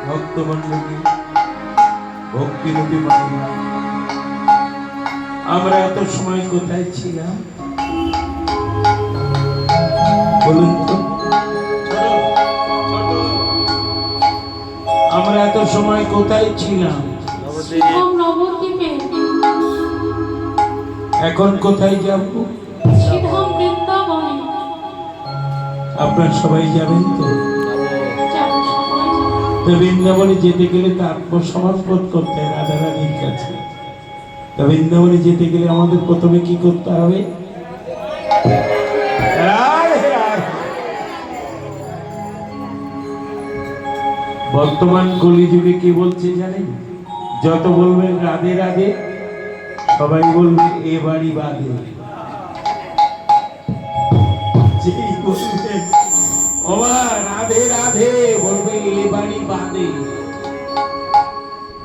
ভক্তমণ্ডলী, ভক্তিরূপী মায়েরা, আমরা এত সময় কোথায় ছিলাম বলুন তো? আমরা এত সময় কোথায় ছিলাম? নবদ্বীপে। এখন কোথায় যাব? শ্রীধাম বৃন্দাবনে। আপনারা সবাই যাবেন তো? যাবো, সবাই যাবো। তো বৃন্দাবনে যেতে গেলে তো আত্মসমর্পণ করতে হয় রাধারানীর কাছে। তো বৃন্দাবনে যেতে গেলে আমাদের প্রথমে কি করতে হবে? বর্তমান কলিযুগে কি বলছে জানেন? যত বলবেন রাধে রাধে, সবাই বলবে এ বাড়ি বাদে। যেই বলবে ওমা রাধে রাধে, বলবে এ বাড়ি বাদে,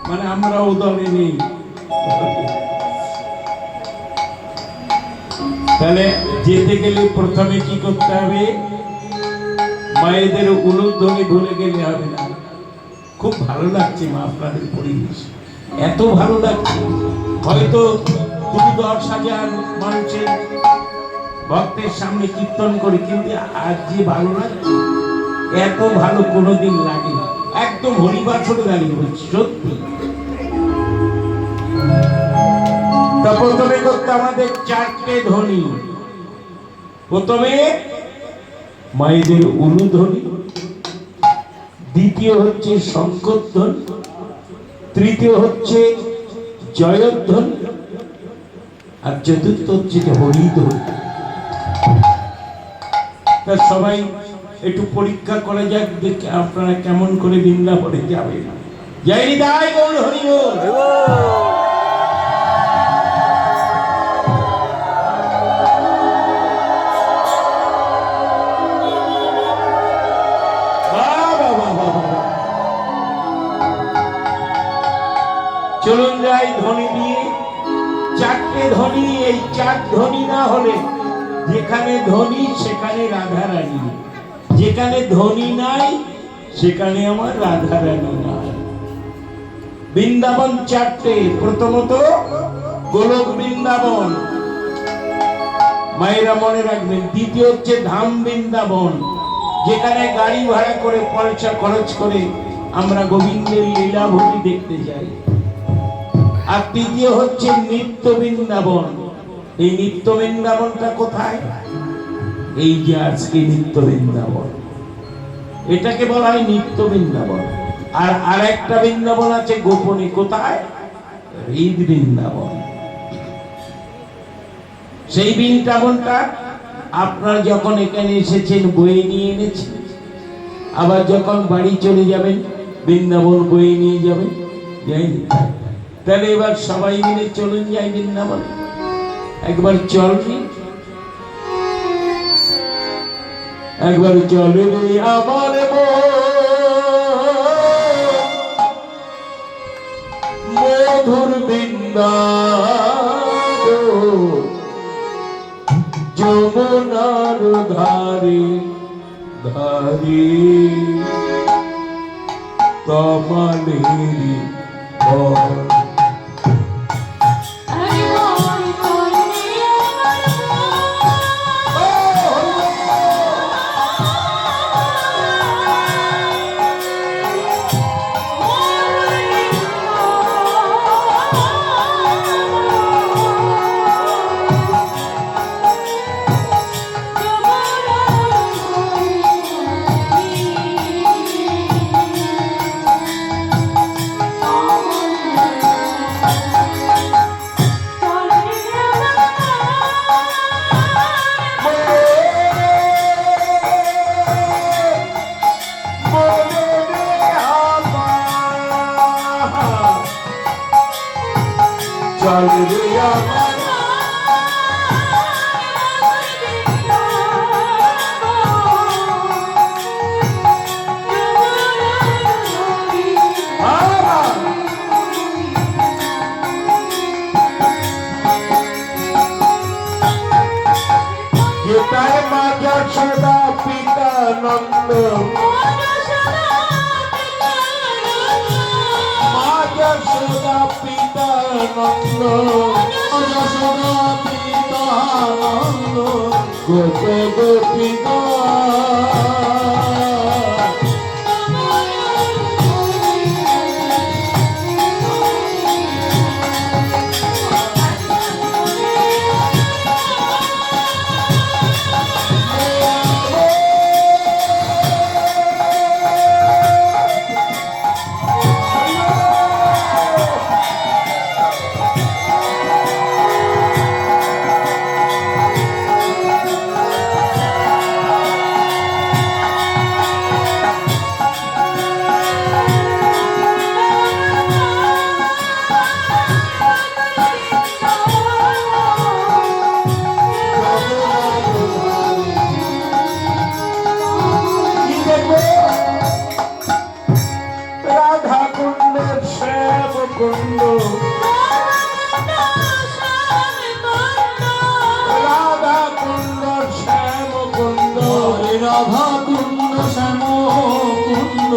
মানে আমরা ও দলে নেই। তাহলে যেতে গেলে প্রথমে কি করতে হবে? মায়েদের উলুধ্বনি ভুলে গেলে হবে না। খুব ভালো লাগছে মা আপনাদের পরিবেশ, এত ভালো লাগছে। হয়তো 10,000 মানুষের ভক্তের সামনে কীর্তন করে, কিন্তু আজ যে ভালো লাগছে, এত ভালো কোনোদিন লাগে না। একদম হরিবাসরে দাঁড়িয়ে বলছি, সত্যি। তা প্রথমে করতে আমাদের 4টে ধ্বনি। প্রথমে মায়েদের উলুধ্বনি, দ্বিতীয় হচ্ছে শঙ্খধ্বনি, তৃতীয় হচ্ছে জয়ধ্বনি, আর চতুর্থ হচ্ছে হরিধ্বনি। তা সবাই একটু পরীক্ষা করে যাক, দেখে আপনারা কেমন করে বৃন্দাবনে যাবেন। জয় হৃদয় গৌর হরি বল। চলুন যাই ধ্বনি দিয়ে। 4টে ধ্বনি, এই 4 ধ্বনি না হলে যেখানে ধ্বনি সেখানে রাধারানী, যেখানে ধ্বনি নাই সেখানে আমার রাধারানী নাই। বৃন্দাবন 4টে। প্রথমত গোলক বৃন্দাবন, মায়েরা মনে রাখবেন। দ্বিতীয় হচ্ছে ধাম বৃন্দাবন, যেখানে গাড়ি ভাড়া করে পয়সা খরচ করে আমরা গোবিন্দের লীলাভূমি দেখতে যাই। আর তৃতীয় হচ্ছে নিত্য বৃন্দাবন। এই নিত্য বৃন্দাবনটা কোথায়? এই যে আজকে নিত্য বৃন্দাবন, এটাকে বলা হয় নিত্য বৃন্দাবন। আর আরেকটা বৃন্দাবন আছে গোপনে, কোথায়? হৃদ বৃন্দাবন। সেই বৃন্দাবনটা আপনারা যখন এখানে এসেছেন বয়ে নিয়ে এনেছেন, আবার যখন বাড়ি চলে যাবেন বৃন্দাবন বয়ে নিয়ে যাবেন। তাহলে এবার সবাই মিলে চলুন যাই বৃন্দাবন। একবার চলবি, একবার চলে আমার মধুর বৃন্দাবন, যমুনার ধারে ধারে তমালেরি ঘর। যশোদা পিতা নন্দ মা যশোদা পিতা নন্দ যশোদা পিতা নন্দ গোপ গোপিকা রাধা কুণ্ডের শ্যাম কুণ্ড রাধা কুণ্ড শ্যাম কুণ্ড রাধা কুণ্ড শ্যাম কুণ্ড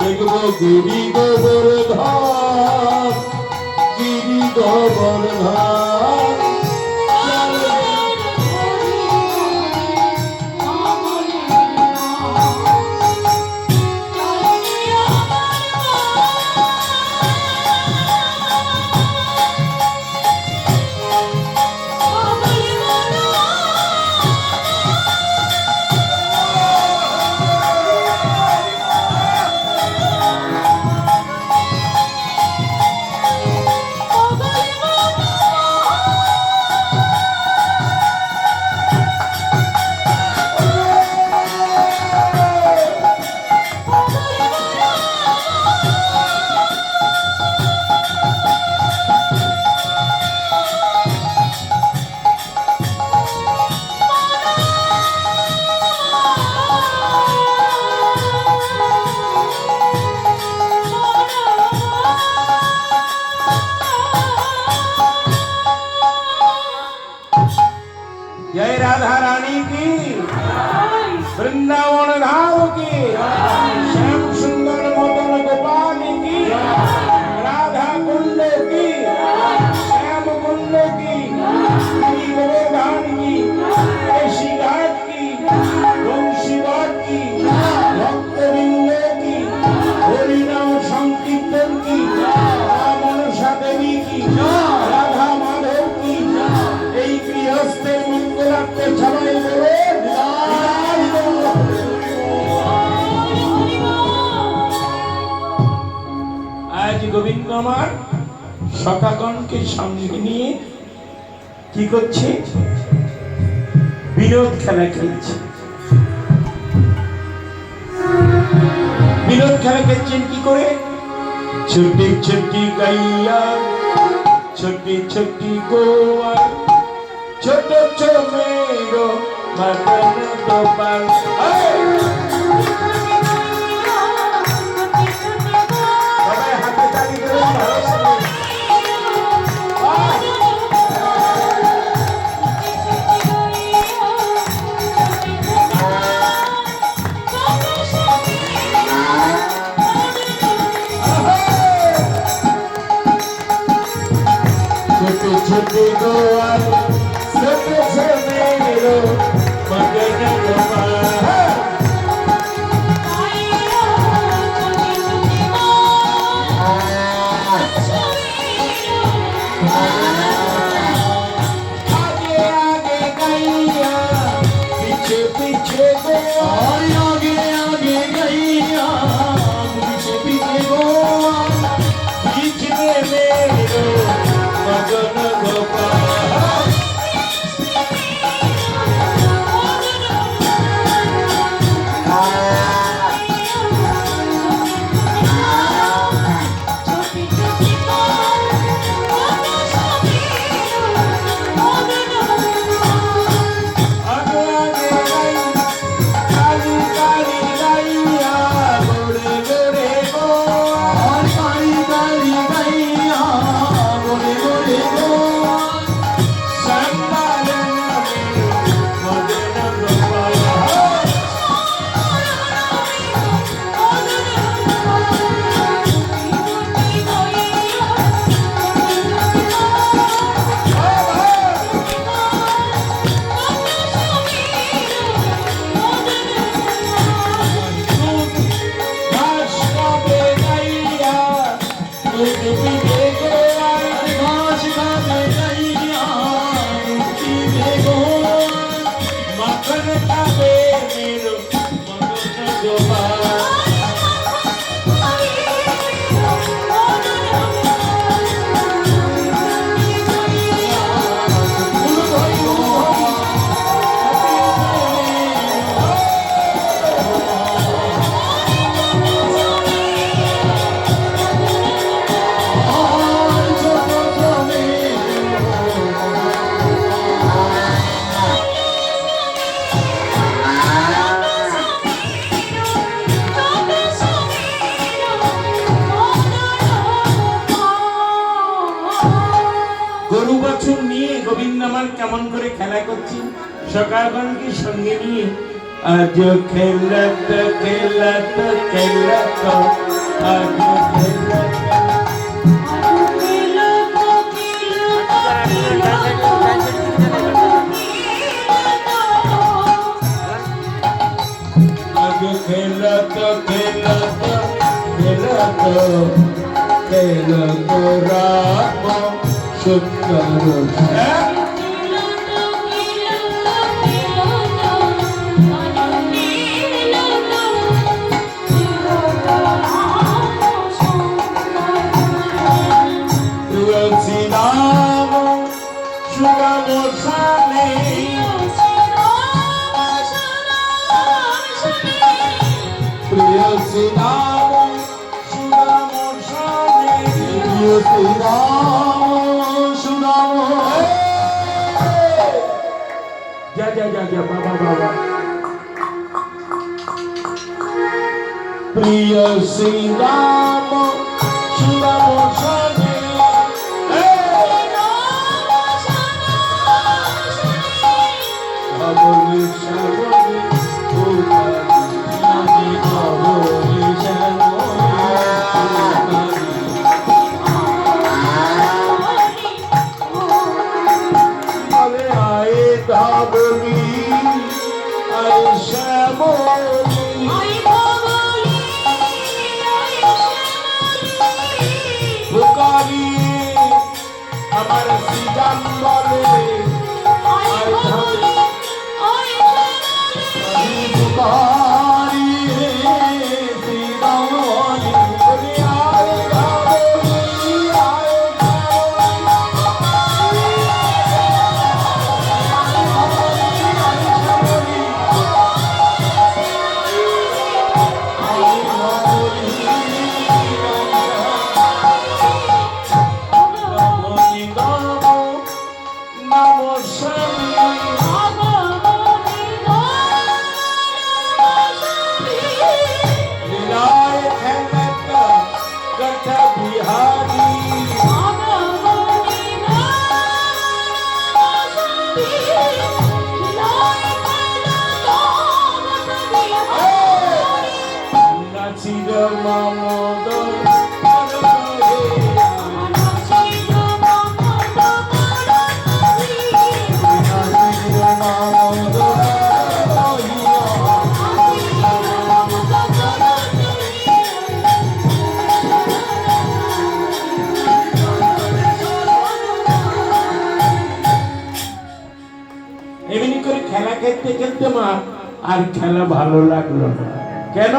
দেখব গিরি গোবর্ধন গিরি গোবর্ধন जय राधा रानी की वृंदावन धाम की श्याम सुंदर मदन गोपाल की राधा कुंड की श्याम कुंड की गिरि गोवर्धन की ऐसी घाट की वंशी घाट की भक्तवृंद की हरिनाम संकीर्तन की मनसा देवी की राधा माधव की এই গৃহস্থের মঙ্গলার্থে সবাই বলে আজ গোবিন্দ আমার সখাগণকে সঙ্গে নিয়ে কি করছে? বিনোদ খেলা খেলছে। বিনোদ খেলা খেলছেন কি করে? ছোটি ছোটি গাইয়া ছোটি ছোটি গোয়া ছোট ছোমেরো মদন গোপাল সবাই হাতে তালি করে ছোট ছোট গোয়াল ছোট ছোমেরো মদন গোপাল आगे आगे गैया पीछे पीछे गोवा आगे आगे गैया पीछे पीछे गोवा बीच में मेरो मदन गोपाल आगे आगे गैया কেমন করে খেলা করছি সকালগণকে সঙ্গে নিয়ে আজ খেলত খেলত খেলত আজ খেলত আজ খেলত খেলত খেলত খেলত রাম সুন্দর তুলসী নাম সুগম সানে তুলসী নাম সুগম সানে যা যা যা যা বাবা বাবা প্রিয় শ্রীরাম সুগম সানে অবলি শ্যামলি অবলি শ্যামলি আয়ে ধাবলি আয়ে শ্যামলি পুকারি আমার শ্রীরাম বলে আয়ে ধাবলি পুকারি শ্রীরাম বলে আয়ে ধাবলি আয়ে এমনি করে খেলা খেলতে খেলতে মা আর খেলা ভালো লাগলো না কেন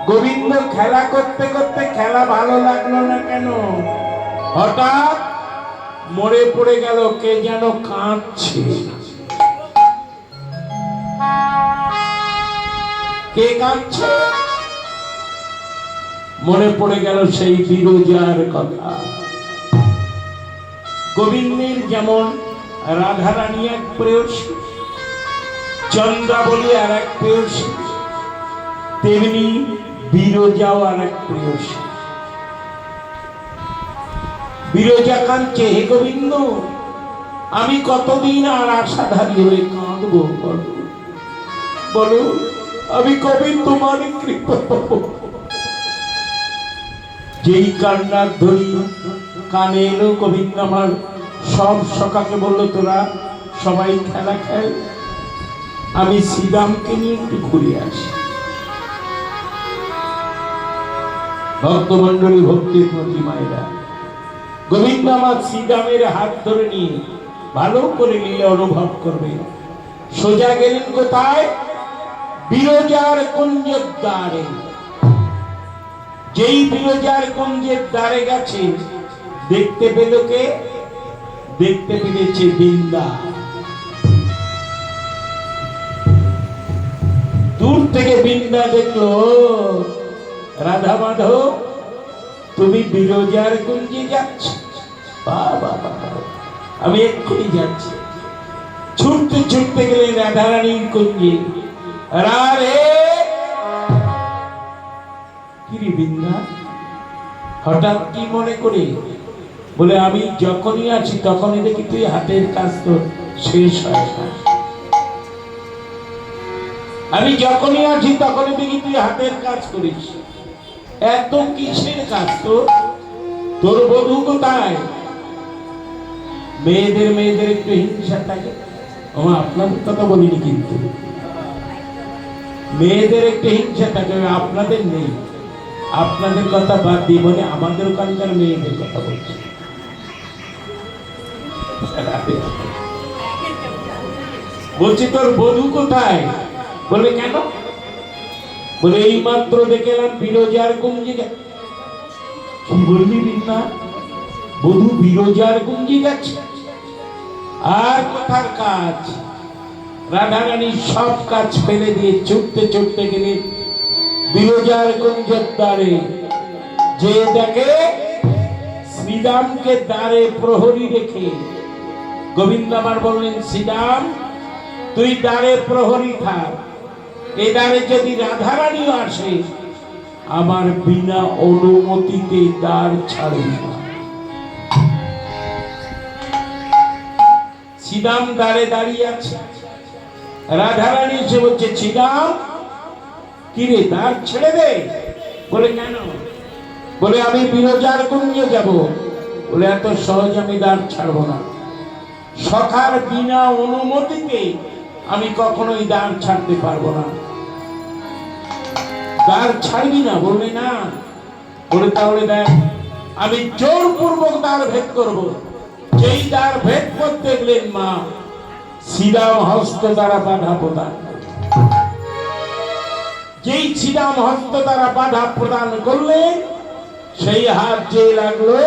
গোবিন্দ খেলা করতে করতে খেলা ভালো লাগলো না কেন হঠাৎ মরে পড়ে গেল কে যেন কাঁদছে কে কাঁদছে মনে পড়ে গেল সেই বিরজার কথা গোবিন্দের যেমন রাধারানী এক প্রেয়সী চন্দ্রাবলী আর এক প্রেয়সী তেমনি বিরজাও আর এক প্রেয়সী বিরজা কাঁদছে হে গোবিন্দ আমি কতদিন আর আশাধারী হয়ে কাঁদবো বলো আমি কবে তোমার কৃপা পাবো যেই কান্নার ধরি কানে এলো গোবিন্দ আমার সব সখাকে বললো তোরা সবাই খেলা খেল আমি শ্রীরামকে নিয়ে একটু ঘুরে আসি ভক্তমন্ডলী ভক্তির প্রতি মায়েরা গোবিন্দ আমার শ্রীরামের হাত ধরে নিয়ে ভালো করে লীলা অনুভব করবে সোজা গেলেন কোথায় বিরজার কুঞ্জের দ্বারে যেই বিরজার কুঞ্জের দ্বারে গেছে দেখতে পেল কে দেখতে পেয়েছে বৃন্দা দূর থেকে বৃন্দা দেখলো রাধা মাধব তুমি বিরজার কুঞ্জে যাচ্ছ বাবা আমি এক্ষুনি যাচ্ছি ছুটতে ছুটতে গেলে রাধারানীর কুঞ্জে রাধে কিরে বৃন্দা হঠাৎ কি মনে করে বলে আমি যখনই আছি তখনই দেখি তুই হাতের কাজ তো শেষ হয় না। আমি যখনই আছি তখনই দেখি তুই হাতের কাজ করিস। এত কিসের কাজ তোর? তোর বধূ কোথায়? মেয়েদের একটু হিংসা থাকে। আপনাদের কথা বলিনি, কিন্তু মেয়েদের একটু হিংসা থাকে, আপনাদের নেই। আপনাদের কথা বাদ দিয়ে বলে আমাদের ওখানকার মেয়েদের কথা বলছি। বলছি তোর বধূ কোথায়? বলে কেন? বলে এই মাত্র দেখলাম বিরজার কুঞ্জে। কি বললি না? বধূ বিরজার কুঞ্জে গেছে? আর কোথার কাজ? রাধারানী সব কাজ ফেলে দিয়ে ছুটতে গেলে বিরজার কুঞ্জের দ্বারে, যে দেখে শ্রীরামকে দ্বারে প্রহরী রেখে। গোবিন্দ আমার বললেন, শ্রীরাম তুই দ্বারে প্রহরী থাক, এ দ্বারে যদি রাধারানীও আসে আমার বিনা অনুমতিতে দ্বার ছাড়বি না। শ্রীরাম দ্বারে দাঁড়িয়ে আছে, রাধারানী এসে বলছে, শ্রীরাম কিরে দ্বার ছেড়ে দে। বলে কেন? বলে আমি বিরজার কুঞ্জে যাব। বলে এত সহজ আমি দ্বার ছাড়বো না। সখার বিনা অনুমতিতে আমি কখনোই দ্বার ছাড়তে পারবো না। দ্বার ছাড়বি না? বলবে না। বলে তাহলে দেখ আমি জোরপূর্বক দ্বার ভেদ করব। যেই দ্বার ভেদ করতে গেলেন মা শ্রীরাম হস্ত দ্বারা বাধা প্রদান। যেই শ্রীরাম হস্ত দ্বারা বাধা প্রদান করলেন, সেই হাত যে লাগলো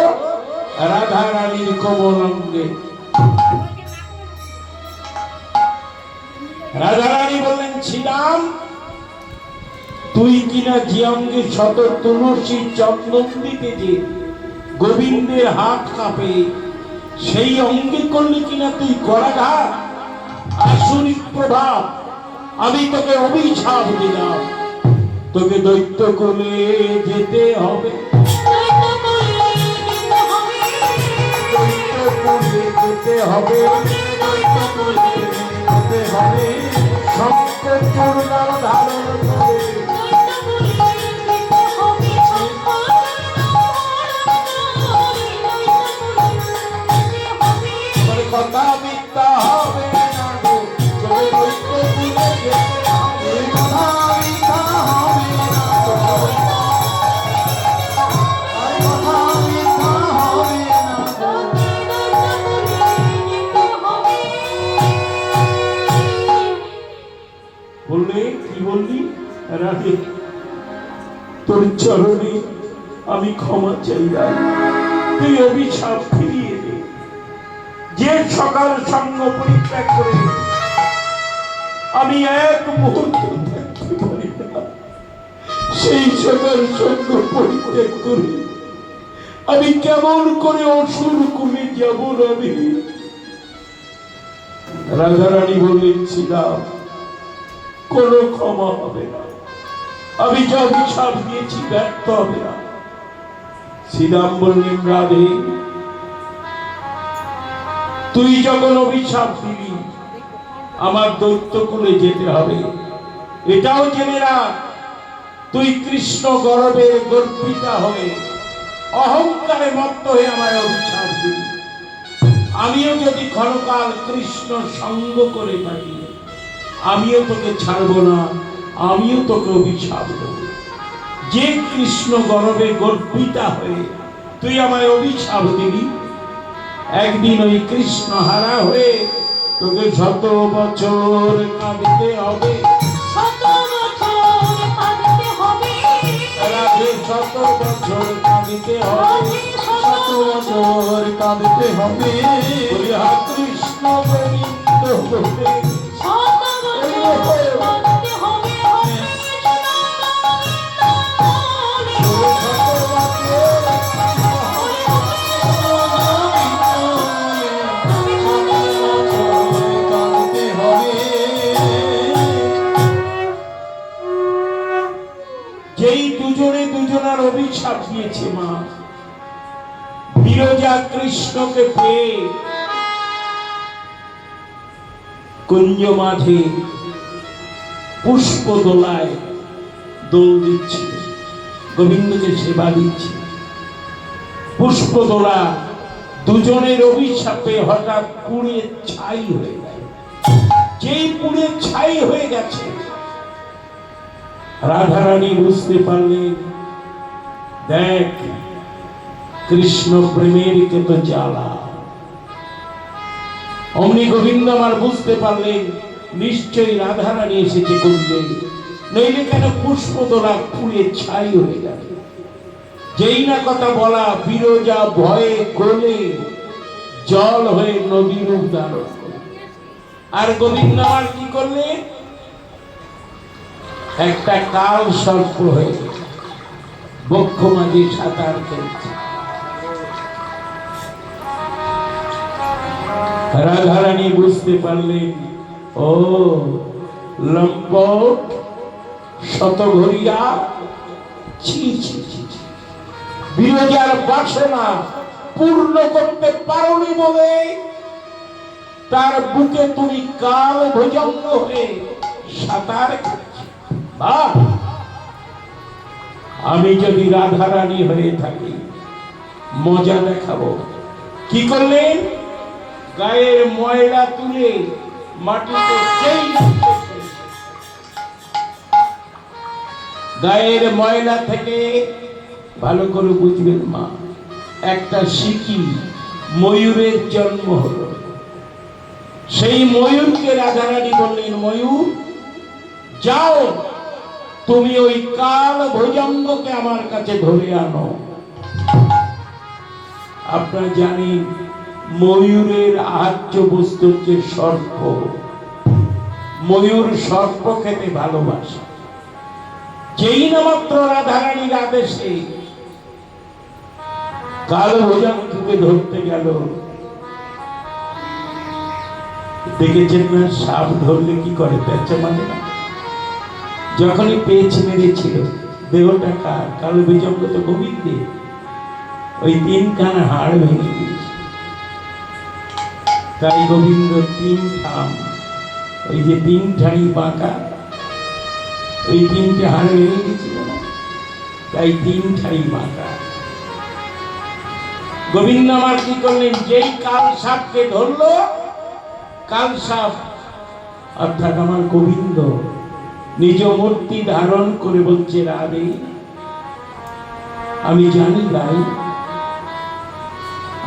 রাধা রানীর কোমল অঙ্গে। রাধা রানী বললেন, শ্রীরাম তুই কিনা যে অঙ্গে শত তুলসী চন্দন দিতে যে গোবিন্দের হাত কাঁপে, সেই অঙ্গে করলে কিনা তুই করাঘাত, আসুরিক প্রভাব। আমি তোকে অভিশাপ দিলাম, তোকে দৈত্য কোলে যেতে হবে। যেতে হবে, যেতে হবে, শঙ্কর চূড়ার ধারণ করে। কথা মিথ্যা হবে না গো, তবে দৈত্য কোলে যেতে হবে। কথা মিথ্যা হবে না গো, কথা মিথ্যা হবে না গো। বললে কি বললি? রাধে তোর চরণে আমি ক্ষমা চাই। তুই অভিশাপ ফিরিয়ে দে। যে সকাল সঙ্গ পরিত্যাগ করে আমি এক মুহূর্ত থাকতে পারি না, সেই সকাল সঙ্গ পরিত্যাগ করে আমি কেমন করে অসুর কুলে যাব রবি? রাধারানী বললেন, শ্রীরাম কোনো ক্ষমা হবে না, আমি যা অভিশাপ দিয়েছি ব্যর্থ হবে না। শ্রীরাম বললেন, রাধে তুই যখন অভিশাপ দিবি আমার দৈত্য কুলে যেতে হবে, এটাও জেনে রাখ তুই কৃষ্ণ গর্বে গর্বিতা হয়ে অহংকারে মত্ত হয়ে আমায় অভিশাপ দিবি। আমিও যদি ক্ষণকাল কৃষ্ণ সঙ্গ করে থাকি আমিও তোকে ছাড়বো না, আমিও তোকে অভিশাপ দেব। যে কৃষ্ণ গর্বে গর্বিতা হয়ে তুই আমায় অভিশাপ দিবি, একদিন ওই কৃষ্ণ হারা হয়ে তোকে শত বছর কাঁদতে হবে। শত বছর কাঁদতে হবে, শত বছর কাঁদতে হবে, শত বছর কাঁদতে হবে। কৃষ্ণ গোবিন্দ বলে শত বছর কাঁদতে হবে। যেই দুজনে দুজনার অভিশাপ দিয়েছে মা, বিরজা কৃষ্ণকে পেয়ে কুঞ্জ মাঝে পুষ্প দোলায় দোল দিচ্ছে, গোবিন্দকে সেবা দিচ্ছে। পুষ্প দোলা দুজনের অভিশাপে হঠাৎ পুড়ে ছাই হয়ে গেল। যেই পুড়ে ছাই হয়ে গেছে, রাধারানী বুঝতে পারলেন, দেখ কৃষ্ণ প্রেমের কে তো জ্বালা। অমনি গোবিন্দ আমার বুঝতে পারলেন নিশ্চয়ই রাধারানী এসেছে কুঞ্জে, নইলে কেন পুষ্পতলা পুড়ে ছাই হয়ে গেল। যেই না কথা বলা, বিরজা ভয়ে গলে জল হয়ে নদীর রূপ ধারণ করে। আর গোবিন্দ আমার কি করলেন, একটা কাল সর্প হয়ে বক্ষ মাঝে সাঁতার খেলছে। রাধারানী বুঝতে পারলেন, ও লম্পট শতঘরিয়া, ছি ছি ছি, বিরজার বাসনা পূর্ণ করতে পারোনি বলে তার বুকে তুমি কাল ভুজঙ্গ হয়ে সাঁতার কাটছো। বাহ! আমি যদি রাধারানী হয়ে থাকি মজা দেখাবো। কি করলেন, গায়ের ময়লা তুলে মাটিতে গায়ের ময়লা থেকে, ভালো করে বুঝবেন মা, একটা সিকি ময়ূরের জন্ম হলো। সেই ময়ূরকে রাধারানী বললেন, ময়ূর যাও, তুমি ওই কাল ভুজঙ্গকে আমার কাছে ধরে আনো। আপনারা জানেন ময়ূরের আহার্য বস্তু হচ্ছে সর্প। ময়ূর সর্প খেতে ভালোবাসে। যেই না মাত্র রাধারানীর আদেশে কাল ভুজঙ্গকে ধরতে গেল, দেখেছেন না সাপ ধরলে কি করে, পেঁচা মানে না। যখনই পেঁচ মেরেছিল, দেহটা কার, কাল ভুজঙ্গ তো গোবিন্দের, ওই তিনখানা হাড় ভেঙে দিয়েছে। তাই গোবিন্দ তিন ঠাম, ওই যে তিন ঠাই বাঁকা, ওই তিনটে হাড় ভেঙে গেছিল না, তাই তিন ঠাই বাঁকা। গোবিন্দ আমার কি করলেন, যেই কাল সাপকে ধরলো, কাল সাপ অর্থাৎ আমার গোবিন্দ নিজ মূর্তি ধারণ করে বলছে, রাধে আমি জানি রাই,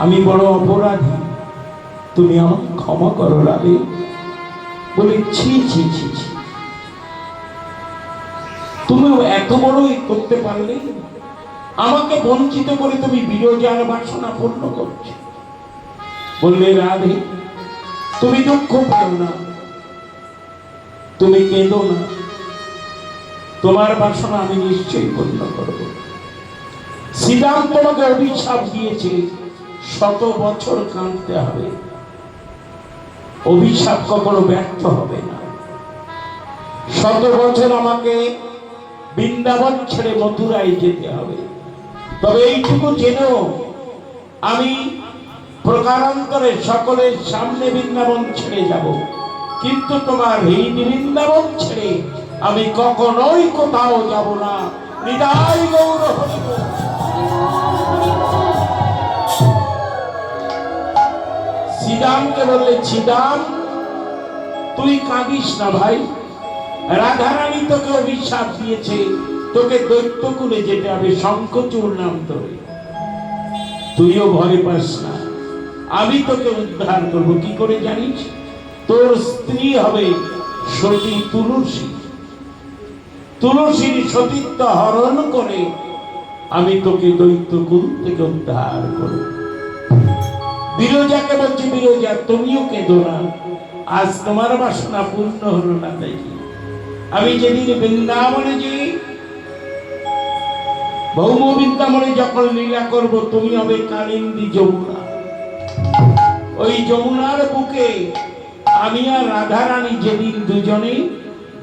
আমি বড় অপরাধী, তুমি আমাকে ক্ষমা করো রাধে। বলে ছি ছি ছি ছি, তুমি এত বড়ই করতে পারলে, আমাকে বঞ্চিত করে তুমি বিরজার বাসনা পূর্ণ করছো। বললে রাধে তুমি দুঃখ পাও না, তুমি কেঁদো না, তোমার বাসনা আমি নিশ্চয়ই পূর্ণ করব। শ্রীরাম তোমাকে অভিশাপ দিয়েছে, 100 বছর কাঁদতে হবে, অভিশাপ কখনো ব্যর্থ হবে না। 100 বছর আমাকে বৃন্দাবন ছেড়ে মথুরায় যেতে হবে। তবে এইটুকু জেনো, আমি প্রকারান্তরে সকলের সামনে বৃন্দাবন ছেড়ে যাব, কিন্তু তোমার এই বৃন্দাবন ছেড়ে আমি কখনোই কোথাও যাব না। নিতাই গৌর হরি বল। শ্রীরামকে বললে, শ্রীরাম তুই কাঁদিস না ভাই, রাধারানী তোকে অভিশাপ দিয়েছে, তোকে দৈত্যকুলে যেতে হবে, শঙ্খচূড় নাম ধরে। তুইও ভয় পাস না, আমি তোকে উদ্ধার করব। কি করে জানিস? তোর স্ত্রী হবে সতী তুলসী, তুলসীর সতীত্ব হরণ করে আমি তোকে দৈত্যকুল থেকে উদ্ধার করব। বিরজাকে বলছি, বিরজা তুমিও কেঁদো না, আজ তোমার বাসনা পূর্ণ হলো না। তাই আমি যেদিন বৃন্দাবনে যে ভৌম বৃন্দাবনে যখন লীলা করব, তুমি হবে কালিন্দী যমুনা। ওই যমুনার বুকে আমি আর রাধারানী যেদিন দুজনেই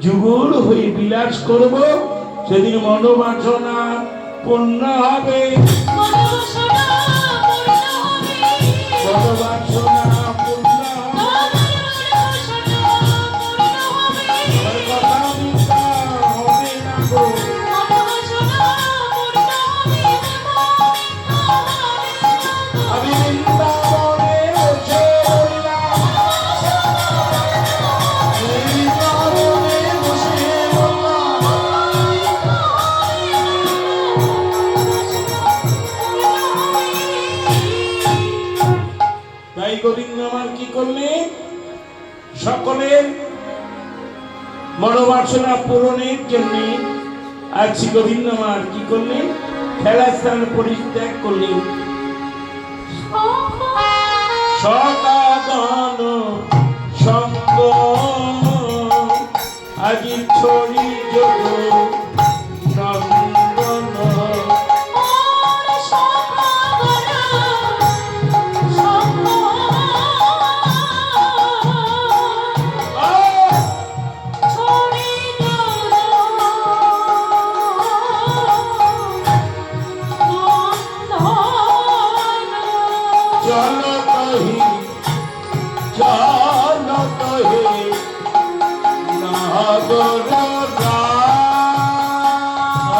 যুগল হয়ে বিলাস করব, সেদিন মনোবাসনা পূর্ণ হবে। বনবাসনা পূর্ণ আমার কথা মিথ্যা হবে না গো। আমি বৃন্দাবনে বসে রইলাম। বৃন্দাবনে বসে তাই গোবিন্দ আমার কি করলেন? সকলের মনোবাসনা পূরণের জন্য আজ শ্রী গোবিন্দ আমার কি করলেন? খেলাস্থান পরিত্যাগ করলেন। সকাগণ সঙ্গ আজি ছড়ি যোগ নন্দন। চলো কহি চলো কহি নাগর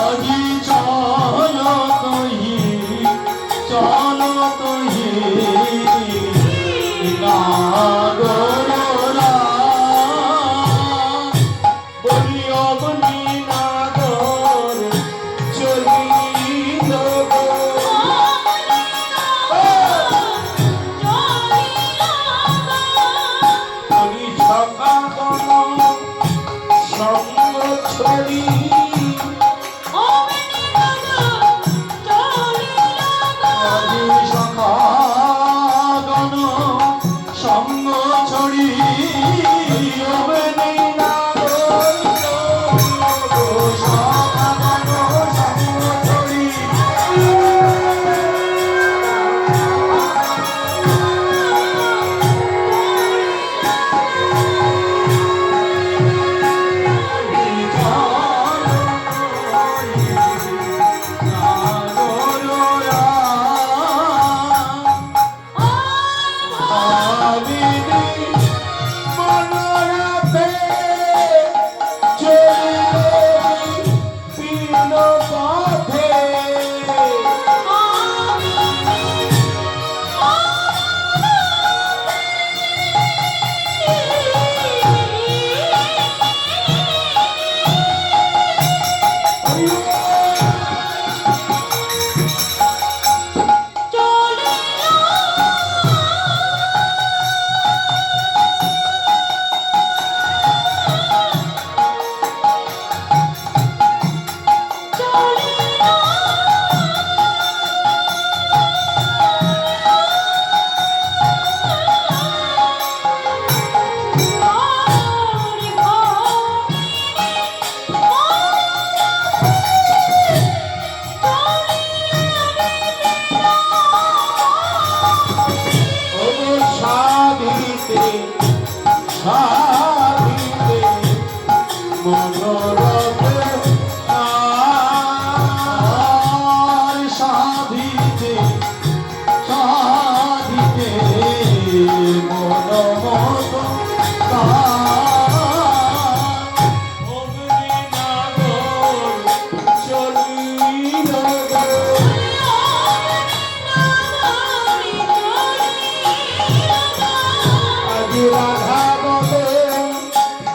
আজি চলো কহি চলো কহি নাগরা বলি অবনি নাগর চলিল গো। বলি সকাগণ সঙ্গ ছড়ি আজি সখাগণ সঙ্গ ছড়ি অবনি নাগর সখাগণ সঙ্গ ছড়ি সাধিতে সাধিতে মনোরথ আর সাধিতে সাধিতে মনমত অগ্নি নাগর চলিল গো। আজি রাধা বলে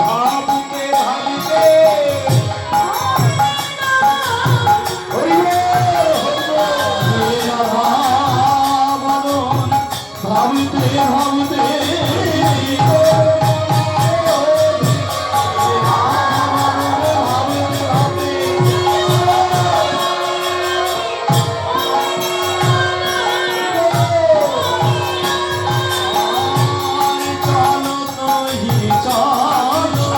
ভাবিতে ভাবিতে হরিবে ভাবিতে ভাবিতে চলো কহি চলো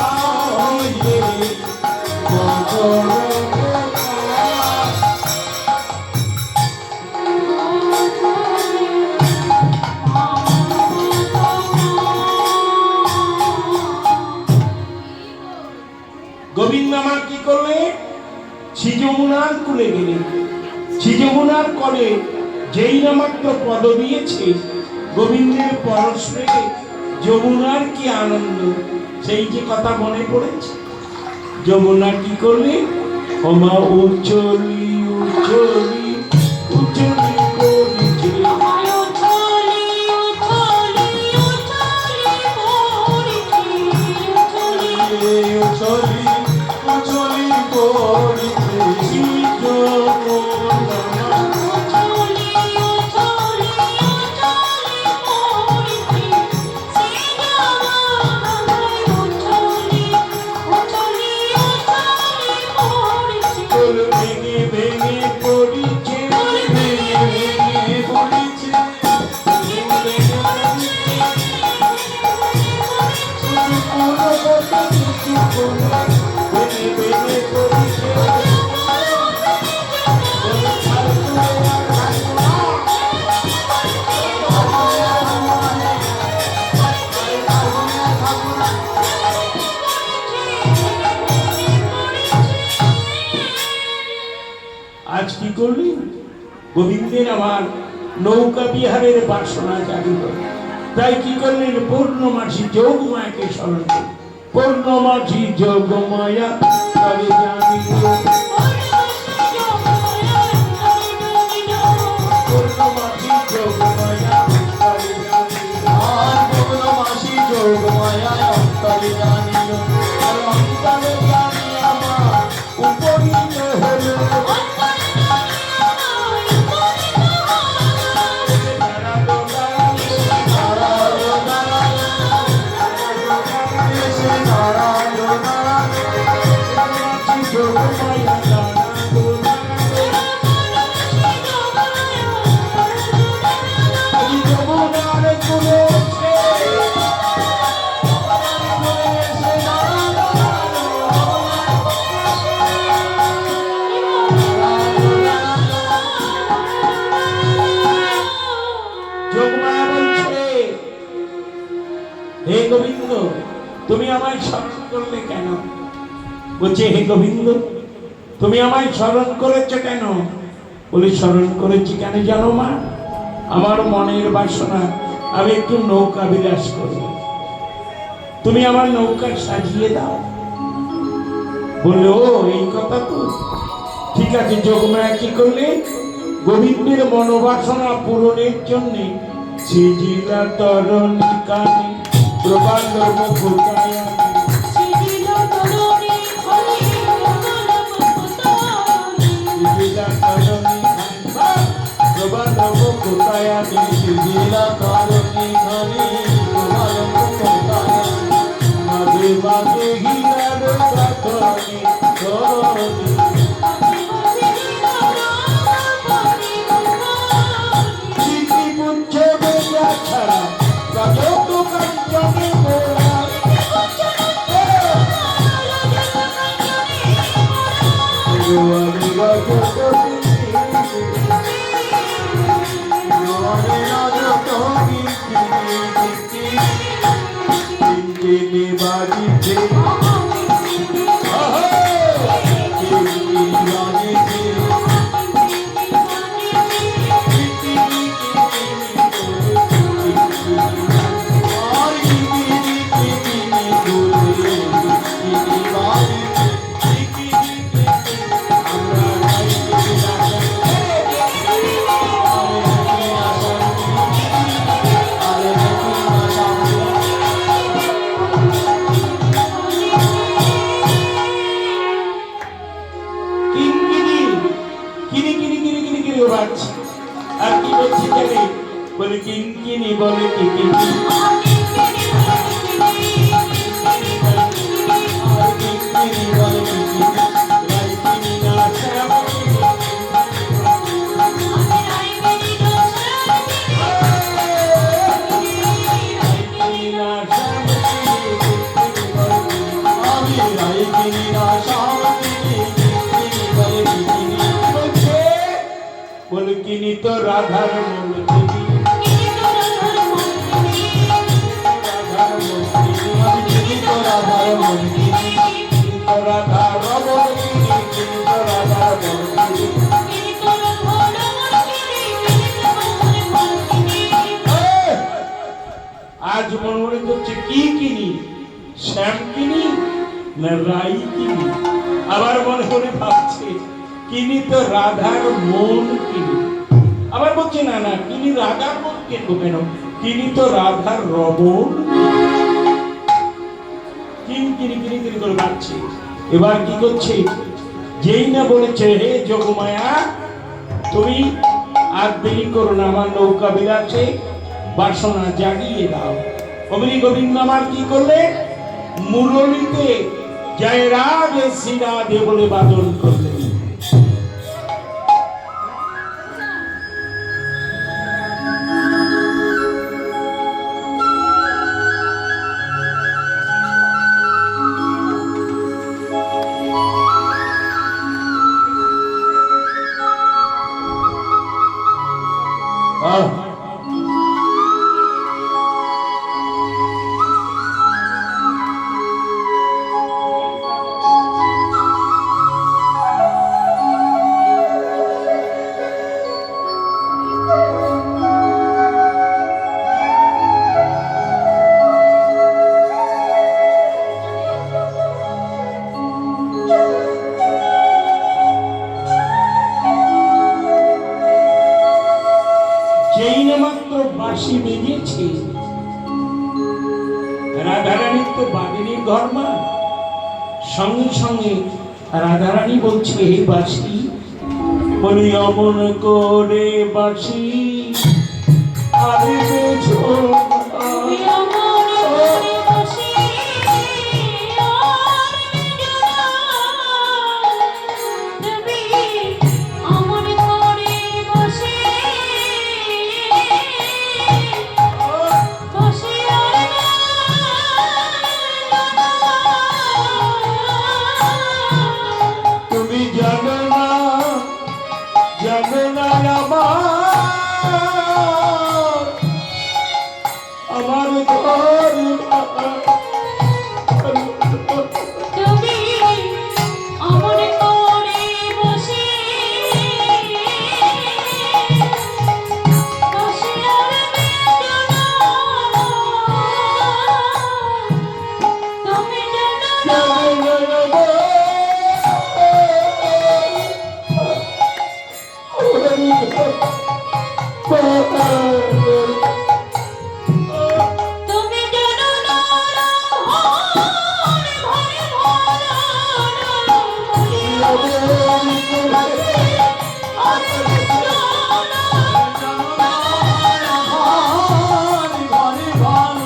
গোবিন্দ আমার কি করলে? শ্রীযমুনার কুলে গেলেন। শ্রীযমুনার কলে যেই না মাত্র পদ দিয়েছে গোবিন্দের পরশে যমুনার কি আনন্দ, সেই যে কথা মনে পড়েছে। যমুনা কি করলে, ওমা উচলি উচলি উচলি করিছে, আমায় উঠলি উঠলি উঠলি পড়িছি উঠলি উচলি উচলি পড়িছে যমুনা উঠলি উঠলি উঠলি পড়িছি সেই যমুনায় উঠলি উঠলি উঠলি পড়িছি তোর ভেঙে ভেঙে পড়িছে, ভেঙে ভেঙে পড়িছে কোনো কথা কিছু কোনো ভেঙে ভেঙে পড়িছে। আজ কি করলি, গোবিন্দের আমার নৌকা বিহারের বাসনা জাগিল, তাই কি করলেন, পূর্ণমাসী যোগমায়াকে স্মরণ করলেন। পূর্ণমাসী যোগমায়া তবে জানিল, পূর্ণমাসী যোগমায়া তবে জানিল, আর পূর্ণমাসী যোগমায়ায় অন্তরে জানিল আর অন্তরে জানি আমার উপনীত হলো। যোগমায়া বলছে, হে গোবিন্দ, তুমি আমায় স্মরণ করলে কেন? বলছে, হে গোবিন্দ, তুমি আমায় স্মরণ করেছো কেন? বলি, স্মরণ করেছি কেন জানো মা? আমার মনের বাসনা আমি একটু নৌকা বিলাস করব, তুমি আমার নৌকা সাজিয়ে দাও। বললো, এই কথা তো ঠিক আছে। যোগমায়া কি করলে, গোবিন্দের মনোবাসনা পূরণের জন্য সিজিলা তরণী কানে প্রবাল মুখুতায়া, সিজিলা তরণী কানে প্রবাল মুখুতায়া, শিলা কারণী ঘনি তোমার মুখতায় মাঝে মাঝে হীরার কাঠনি তরণী, স্মৃতি পুচ্ছ বেলা ছাড়া কত কাঞ্চনে মোরা, আর কি বলছি জানি, বলে কিনকিনি বলে কি বলে কিনি তো রাধার মন দেবী, রাধার মন দেবী, রাধার মন দেবী, রাধার মন দেবী, রাধার মন দেবী। আজ মনে মনে করছে কি কিনি, শ্যাম কিনি না রাই কিনি। আবার মনে মনে ভাবছে কিনি তো রাধার মন কিনি। আবার বলছে না না, কিনি রাধার মন কিনবো কেন, কিনি তো রাধার রমণ। কিনি কিনি কিনি কিনি করে ভাবছে। এবার কি করছে, যেই না বলেছে হে যোগমায়া তুমি আর দেরি করো না, আমার নৌকা বিলাসে বাসনা জাগিয়ে দাও। অমনি গোবিন্দ আমার কি করলে, মুরলীতে জয় রাধে শ্রী রাধে বলে বাদন করলেন। যেই না মাত্র বাঁশি বেজেছে, রাধারানী তো বাদিনীর ঘর মা, সঙ্গে সঙ্গে রাধারানী বলছে হে বাঁশি, বলি অমন করে বাঁশি আরে বেজো আমার ঘর তুমি অমন করে বসে বসে আর বেদনা তুমি জানো না তুমি জানো না ভরে ভরে ভরা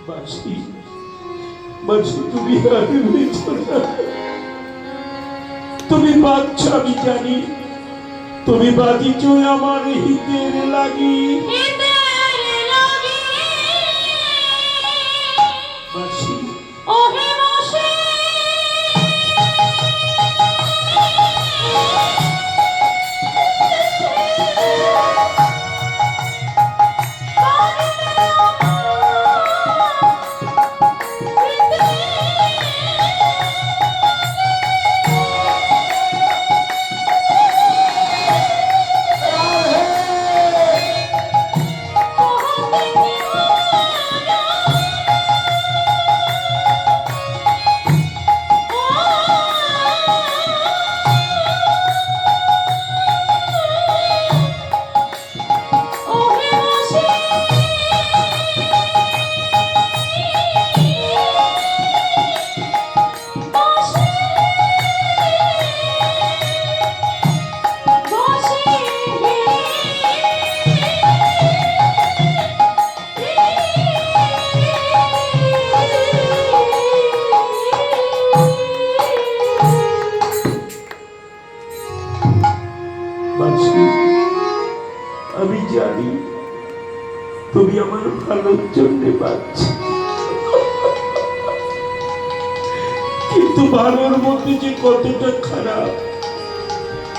বাঁশি বাঁশি তুমি আর বেজো না। তুমি বাঁধছ আমি জানি, তুমি বাঁধিছ আমার হিতের লাগি। বাঁশি ওহে বসে বাঁশি আমি জানি তুমি আমার ভালোর জন্য বাঁচছ, কিন্তু ভালোর মধ্যে যে কতটা খারাপ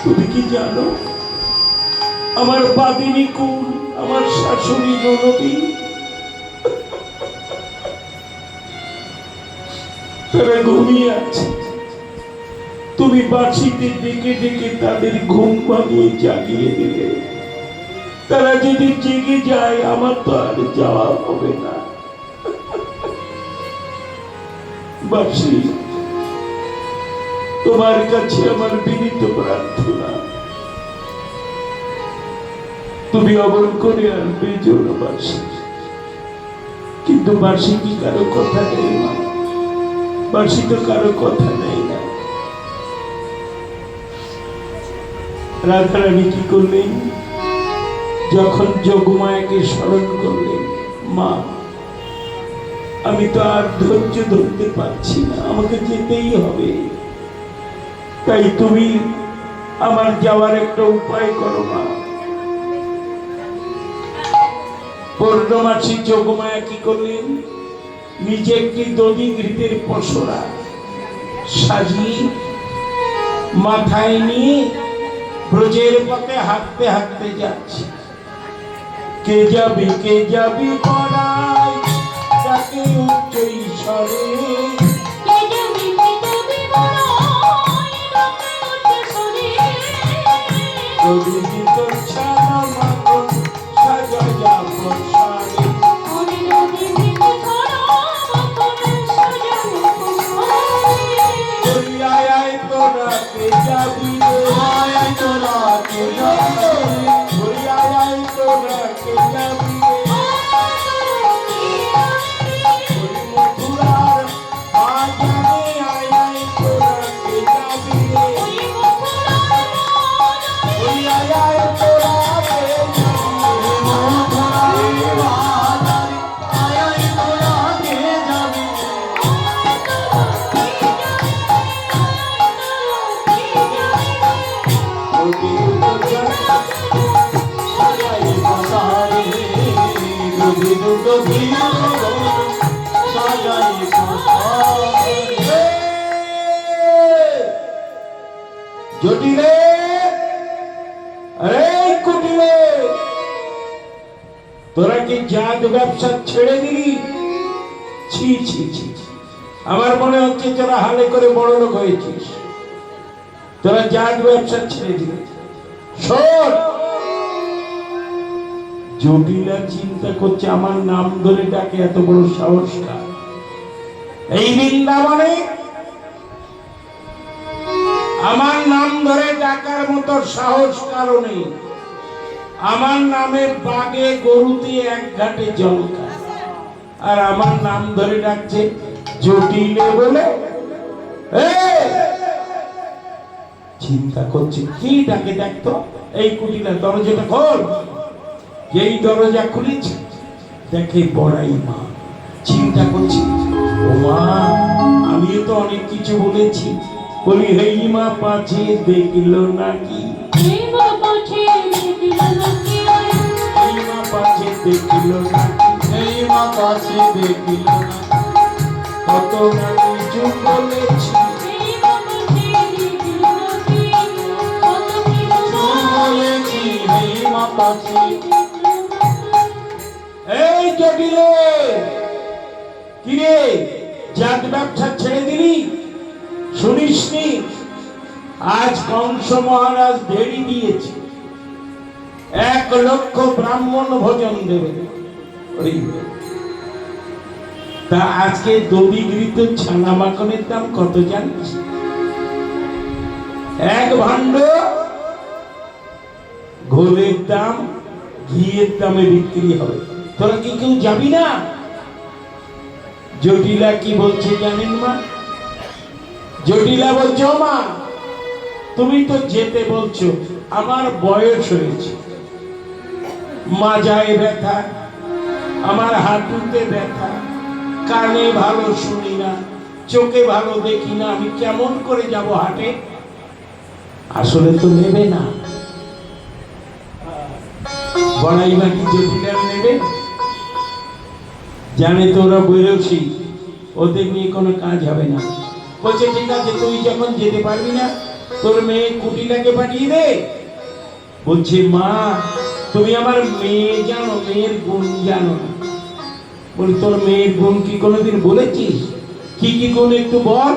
তুমি কি জানো? আমার বাদিনী কুল আমার শাশুড়ি ননদী, তারা ঘুমিয়ে আছে। তুমি বাঁশিতে ডেকে ডেকে তাদের ঘুম ভাঙিয়ে জাগিয়ে দিলে। তারা যদি জেগে যায় আমার তো আর যাওয়া হবে না। বাঁশি, তোমার কাছে আমার বিনীত প্রার্থনা, তুমি অমন করে আনবে জোর বাঁশি। কিন্তু বাঁশি কি কারো কথা নেই না? বাঁশি তো কারো কথা নেই না। রাধারানী কি করলেন? যখন যোগমায়াকে স্মরণ করলেন, মা আমি তো আর ধৈর্য ধরতে পারছি না, আমাকে যেতেই হবে। তাই তুমি আমার যাওয়ার একটা উপায় করো মা। পূর্ণমাসী যোগমায়া কি করলেন? নিজে একটি দধি ঘৃতের পসরা সাজিয়ে মাথায় নিয়ে ব্রজের পথে হাঁটতে হাঁটতে যাচ্ছে। কে যাবি পড়াই তাকে উচ্চ ঈশ্বরে, কে যাবি বড়াই ডাকে উঠে শুনি। প্রভৃতি তোর ছাড়া মাখন সাজা যাব সারে। আমি নদী থেকে ধরা মাথনে সাজাবো তোমায়। ওই আয় আয় তোরা কে যাবি রে, আয় আয় তোরা কে যাবি রে, ওই আয় আয় তোরা কে যাবি রে। ওই মথুরার বাজারে আয় আয় তোরা কে যাবি রে। ওই আয় আয় তোরা কে যাবি রে। মথুরার বাজারে আয় আয় তোরা কে যাবি রে। সাজাই বসারে, দুধি দুটো ভিড় সাজাই বসারে। জটিলে, আরে কুটিলে, তোরা কি জাত ব্যবসা ছেড়ে দিলি? ছি ছি ছি ছি। আমার মনে হচ্ছে তোরা হালে করে বড় লোক হয়েছিস। তোরা জাত ব্যবসা ছেড়ে দিলি। শোন, জটিলা চিন্তা করছে আমার নাম ধরে ডাকে, এত বড় সাহস কার? এই বৃন্দাবনে আমার নাম ধরে ডাকার মতো সাহস কারো নেই। আমার নামে বাগে গরুতে এক ঘাটে জল খায়, আর আমার নাম ধরে ডাকছে জটিলে বলে। চিন্তা করছে কি ডাকে, দেখতো এই কুটিলা, দরজাটা খোল। এই দরজা খুলেছে, দেখে বড়াই মা। চিন্তা করছি, ও মা আমিও তো অনেক কিছু বলেছি। বলি হেই মা পাছে দেখলো নাকি, এই মা পাছে দেখলো নাকি, এই মা পাছে দেখলো নাকি, এই মা কাছে দেখিল না, কত না কিছু বলেছি। এই মা পাছে দেখলো নাকি, কত কিছু বলেছি এই মা কাছে। এই জটিলে, কিরে জাত ব্যবসা ছেড়ে দিলি? শুনিসনি আজ কংস মহারাজ দেরি দিয়েছে, 1,00,000 ব্রাহ্মণ ভোজন দেবে। তা আজকে দধি ঘৃত ছানা মাখনের দাম কত জানিস? 1 ভাণ্ড ঘোলের দাম ঘিয়ের দামে বিক্রি হবে। তোরা কি কেউ যাবি না? জটিলা কি বলছে জানেন মা? জটিলা বলছে, ও মা তুমি তো যেতে বলছো, আমার বয়স হয়েছে, মাজায় ব্যথা, আমার হাঁটুতে ব্যথা, কানে ভালো শুনি না, চোখে ভালো দেখি না, আমি কেমন করে যাব হাটে? আসলে তো নেবে না। বড়াই বাকি জটিলা নেবে, জানে তো ওরা বৈরসী, ওদের নিয়ে কোনো কাজ হবে না। বলছে ঠিক আছে, তুই যখন যেতে পারবি না তোর মেয়ে কুটিলাকে পাঠিয়ে দে। বলছে মা তুমি আমার মেয়ে জানো, মেয়ের গুণ জানো না। বলি তোর মেয়ের গুণ কি কোনোদিন বলেছিস? কি কি গুণ একটু বল,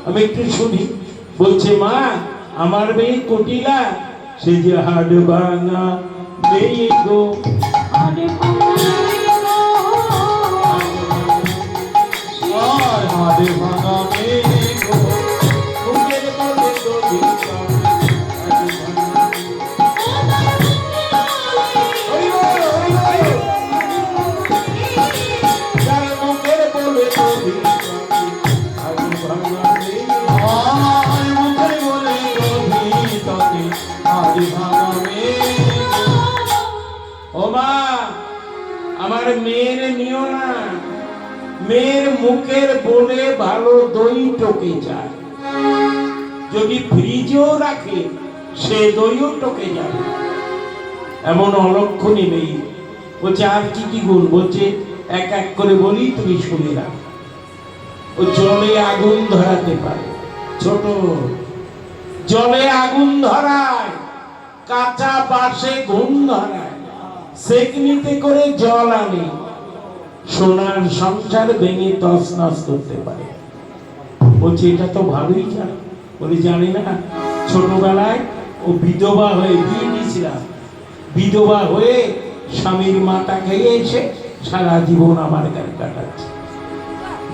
আমি একটু শুনি। বলছে মা, আমার মেয়ে কটিলা, সে যে হাড় ভাঙা মেয়ে গো। আরে আর হাড়ে ভাঙা মেয়ে গো, মুখের বলে তো দিতাম, হাড় ভাঙা। ওই গো, ওই গো। যার মুখের বলে তো দিতাম, হাড় ভাঙা মেয়ে গো। আর মুখে বলে গভীর তাকে হাড়ে ভাঙা মেয়ে গো। ও মা, আমার মেয়ের নিও না। মেয়ের মুখের বলে ভালো দই টকে যায়, যদি ফ্রিজেও রাখে সে দইও টকে যাবে, এমন অলক্ষণী মেয়ে। বলছে আর কি কি গুণ? বলছে এক এক করে বলি, তুমি শুনে রাখ। ও জলে আগুন ধরাতে পারে, ছোট জলে আগুন ধরায়, কাঁচা বাঁশে ঘুম ধরায়, সেকনিতে করে জল আনে, সোনার সংসার ভেঙে তছনছ করতে পারে। বলছে এটা তো ভালোই জানো। বলি জানি না, ছোটবেলায় ও বিধবা হয়ে বিয়ে দিয়েছিলাম, বিধবা হয়ে স্বামীর মাথা খেয়ে এসে সারা জীবন আমার গায়ে কাটাচ্ছে।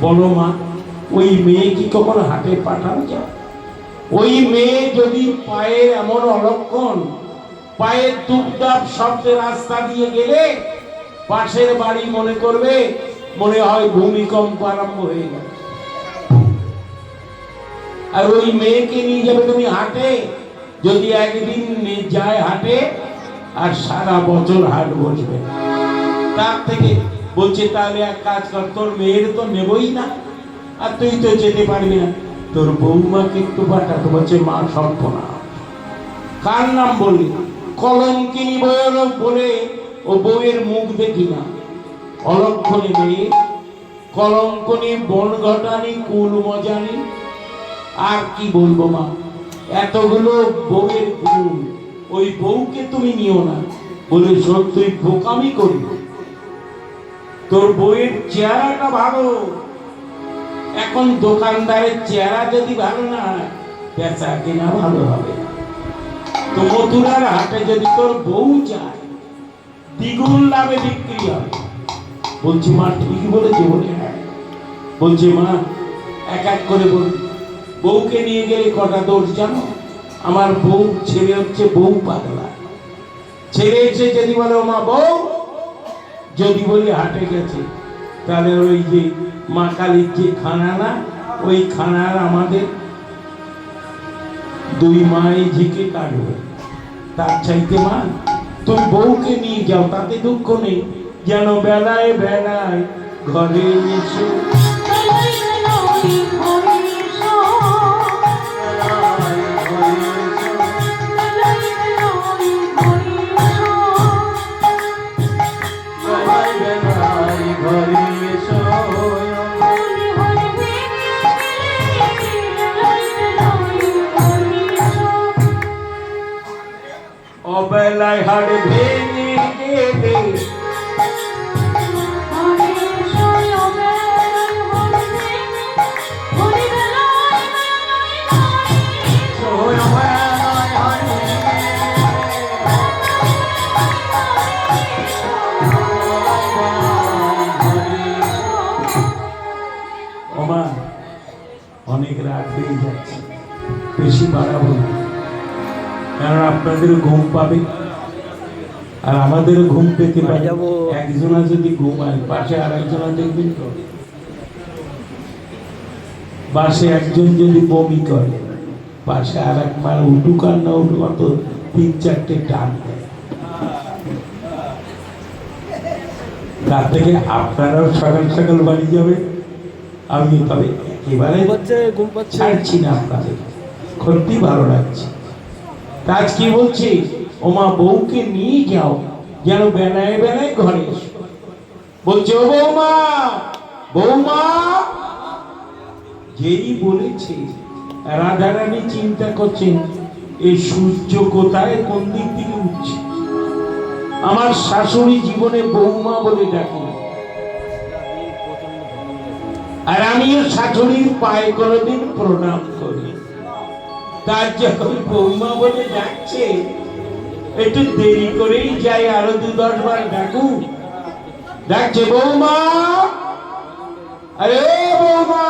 বলো মা, ওই মেয়ে কি কখনো হাটে পাঠানো যায়? ওই মেয়ে যদি পায়ের এমন অলক্ষণ, পায়ের টুকটাপ শব্দে রাস্তা দিয়ে গেলে পাশের বাড়ি মনে করবে মনে হয় ভূমিকম্প আরম্ভ হয়ে গেল। আর ওই মেয়েকে নিয়ে যাবে তুমি হাটে, যদি একদিন যায় হাটে আর সারা বছর হাট বসবে। তার থেকে বলছে তাহলে এক কাজ কর, তোর মেয়ের তো নেবই না, আর তুই তো যেতে পারবি না, তোর বৌমাকে একটু পাঠাতো। বলছে মা সর্বনা, কার নাম বললি? কলঙ্কিনী বউয়ের বলে ও বউয়ের মুখ দেখি না, অলক্ষণী মেয়ে, কলঙ্কনী, বন ঘটানি, কুল মজানি। আর কি বলবো মা, এতগুলো বউয়ের গুণ, ওই বউকে তুমি নিও না। বলে শোন, তুই বোকামি করবি, তোর বউয়ের চেহারাটা ভালো। এখন দোকানদারের চেহারা যদি ভালো না হয়, বেচা কেনা ভালো হবে না। তো মথুরার হাটে যদি তোর বউ যায়, দ্বিগুণ লাভে বিক্রি হবে। বলছি মা ঠিকই বলেছে। বলে হ্যাঁ। বলছে মা এক এক করে বল, বউকে নিয়ে গেলে কটা দোষ জানো? আমার বউ ছেলে হচ্ছে বউ পাগলা। ছেলে এসে যদি বলে ও মা বউ, যদি বলি হাটে গেছে, তাহলে ওই যে মা কালীর যে খানা না, ওই খানার আমাদের দুই মাই ঝিকে কাটবে। তার চাইতে মা তুমি বউকে নিয়ে যাও, তাতে দুঃখ নেই। যেন বেলায় বেলায় ঘরে এসো, বেলায় বেলায় ঘরে এসো, বেলায় বেলায় ঘরে এসো, বেলায় বেলায় ঘরে এসো। বলি হরি ভেঙে গেলে, বেলায় বেলায় ঘরে এসো। অবেলায় হাড় ভেঙে গেলে, ঘরে এসো, বেলায় ঘরে ভেঙে, বলি বেলায় বেলায় ঘরে এসো। ওই বেলায় হাড়ে ওমা অনেক রাত হয়ে যাচ্ছে, বেশি বাড়াবো না, কারণ আপনাদের ঘুম পাবে আর আমাদের ঘুম পেতে পারে। একজনা যদি ঘুমায়, পাশে আর একজনা দেখবেন তো, পাশে একজন যদি বমি করে, পাশে আর এক মার উঠুক আর না উঠুক, অত ৩-৪টে টান দেয়। তার থেকে আপনারাও সকাল সকাল বাড়ি যাবে, আমি তবে একেবারে ছাড়ছি না আপনাদের, সত্যি ভালো লাগছে। তা আজ কি বলছি, ওমা বউকে নিয়ে যাও, যেন বেলায় বেলায় ঘরে এসো। বলছে ও বৌমা, বৌমা। যেই বলেছে, রাধারানী চিন্তা করছেন এই সূর্য কোথায়, কোন দিক থেকে উঠছে। আমার শাশুড়ি জীবনে বৌমা বলে ডাকে, আর আমিও শাশুড়ির পায়ে কোনোদিন প্রণাম করি। তার যখন বৌমা বলে ডাকছে, একটু দেরি করেই যাই, আরো 2-10 বার ডাকুক। ডাকছে বৌমা, আরে বৌমা,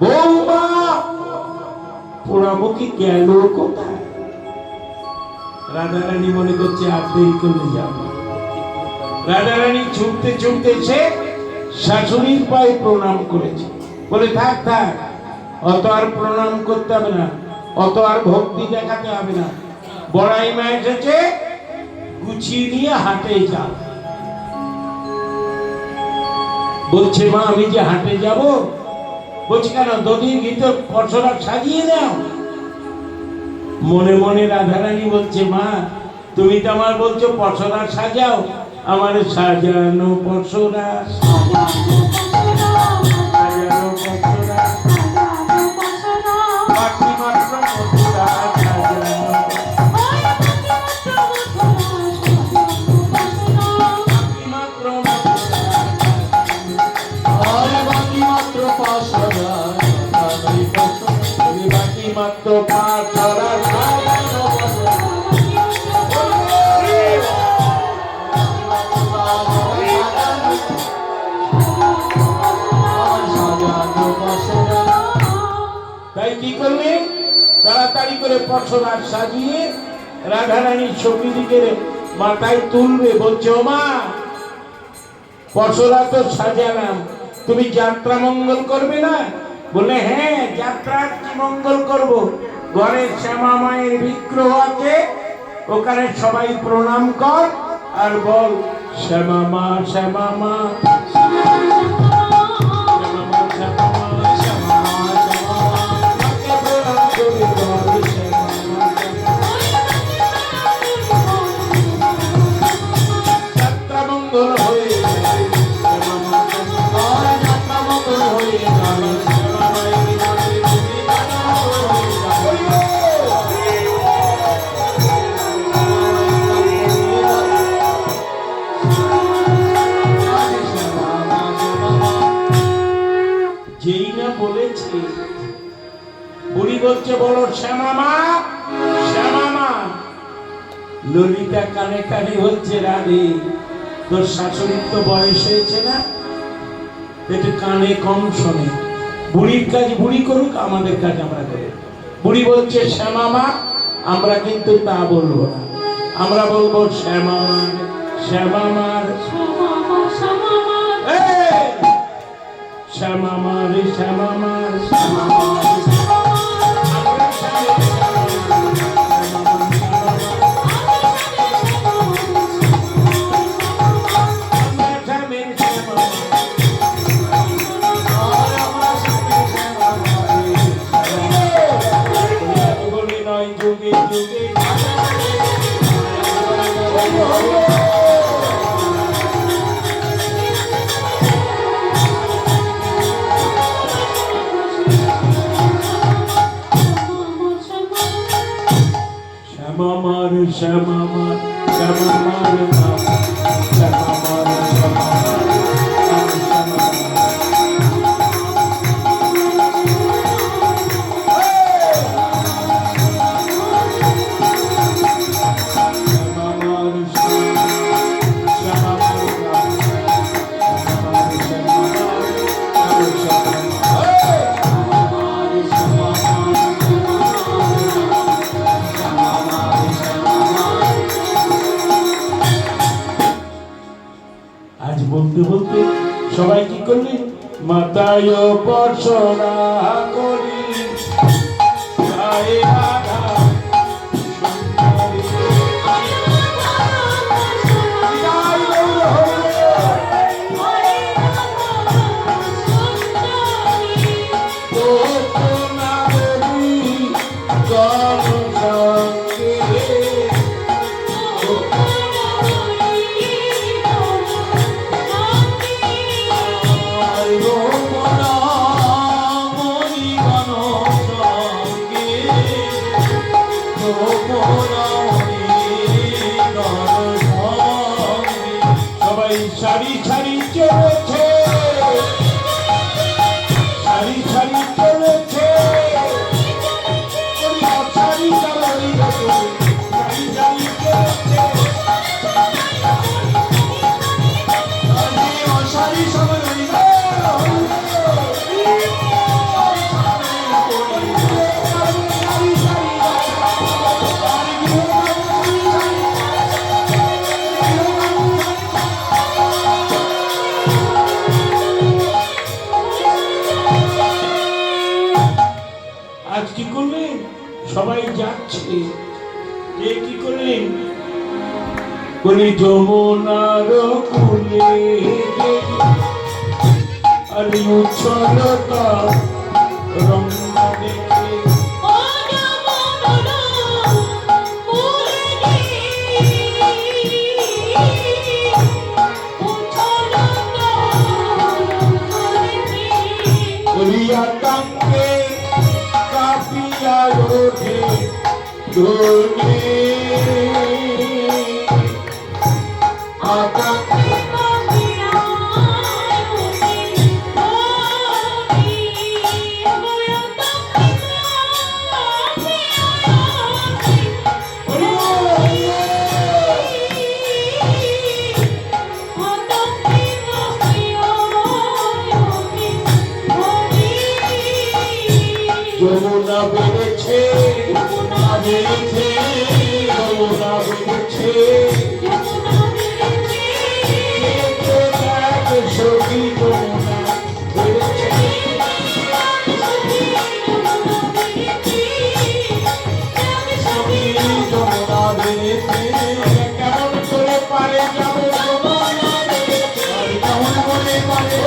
বৌমা, পোড়ামুখী গেল কোথায়? রাধারানী মনে করছে আর দেরি করলে যাবে। রাধারানী ছুটতে ছুটতে এসে শাশুড়ির পায়ে প্রণাম করেছে, বলে থাক থাক, অত আর প্রণাম করতে হবে না, অত আর ভক্তি দেখাতে হবে না, বড়াই মা এসেছে, গুছিয়ে নিয়ে হাটে যাও। বলছে মা আমি যে হাটে যাব। বলছি কেন, দধির ভিতর পরশরা সাজিয়ে দাও। মনে মনে রাধারানী বলছে মা তুমি তো আমার বলছো পরশরা সাজাও, আমার সাজানো পরশরা, সাজানো পরশরা, বাকি মাত্র মথুরা সাজানো, বাকি মাত্র মথুরা, আর বাকি মাত্র 5,000 বাকি মাত্র 5,000 সাজানো পরশরা। তাই কি করলে, তাড়াতাড়ি করে পরশরা সাজিয়ে রাধারানীর সখীদিকে মাথায় তুলবে। বলছে ও মা, পরশরা তো সাজালাম, তুমি যাত্রা মঙ্গল করবে না? বলে হ্যাঁ, যাত্রার কি মঙ্গল করব, ঘরে শ্যামা মায়ের বিগ্রহ আছে, ওখানে সবাই প্রণাম কর আর বল শ্যামা মা, শ্যামা মা, শ্যামা মা, শ্যামা মা, শ্যামা মা, শ্যামা মা, মাকে প্রণাম করে বল শ্যামা মা, যাত্রা মঙ্গল হয়ে যাবে, শ্যামা মা, শ্যামা মা, যাত্রা মঙ্গল হয়ে যাবে, শ্যামা মায়ের নামে তুমি গান হয়ে যাবে। যেই না বলেছে, বুড়ি বলছে বলো শ্যামা মা, শ্যামা মা। ললিতা কানে কানে বলছে রাধে তোর শাশুড়ির তো বয়স হয়েছে না, একটু কানে কম শোনে, বুড়ির কাজ বুড়ি করুক, আমাদের কাজ আমরা করি। বুড়ি বলছে শ্যামা মা, আমরা কিন্তু তা বলবো না, আমরা বলবো শ্যামা মার, শ্যামা মার, এই! শ্যামা মার, শ্যামা মার, শ্যামা মার, আমরা শ্যামা মার, শ্যামা মার, আমরা শ্যামের শ্যামা মার, আর আমরা শ্যামের শ্যামা মার। বলি নয় যুগে যুগে শ্যামা মার, শ্যামা মার, শ্যামা মার নাম, শ্যামা মার, শ্যামা মার নাম, শ্যামা মার। শ্যামা মার, শ্যামা মার নাম, শ্যামা মার, শ্যামা মার নাম, শ্যামা আজ বলতে বলতে সবাই কি করলেন, মাথায় পরশরা করি, গায়ে রাধা সুন্দরী, গায়ে হরে গোপনাবলী গণ সঙ্গে, গোপনামণি গণ চলেছে, সারি সারি চলেছে, ওই অসারি কালারি সারি সারি চলেছে, অসারি সবাই আজ কি করলেন? সবাই যাচ্ছে, কে কি করলেন? বলি যমুনার কুলে আর উচ্ছলতা রঙ্গা দেখে ও যমুনা কুলে উচ্ছলতা রঙ্গি আতঙ্কে কাঁপিয়া ওঠে ধনে আতঙ্কে যমুনা বেড়েছে, যমুনা বেড়েছে, যমুনা বেড়েছে, দেখ সখী যমুনা বেড়েছে, সখী যমুনা বেড়েছে, কেমন করে পারে যাবে যমুনা বেড়েছে, আর কেমন করে পারে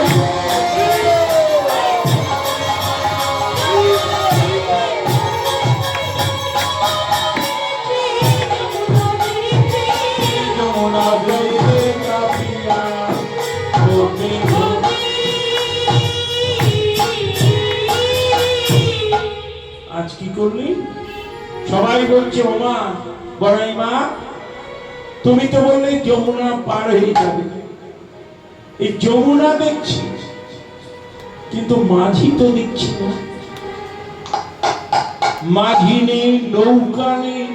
যমুনা বেড়ে কাঁপিয়া ওঠে ধনে। আজ কি করলি? সবাই বলছে ওমা বড়াই মা, তুমি তো বললে যমুনা পার হয়ে যাবে, এই যমুনা দেখছি কিন্তু মাঝি তো দেখছি না, মাঝি নেই, নৌকা নেই,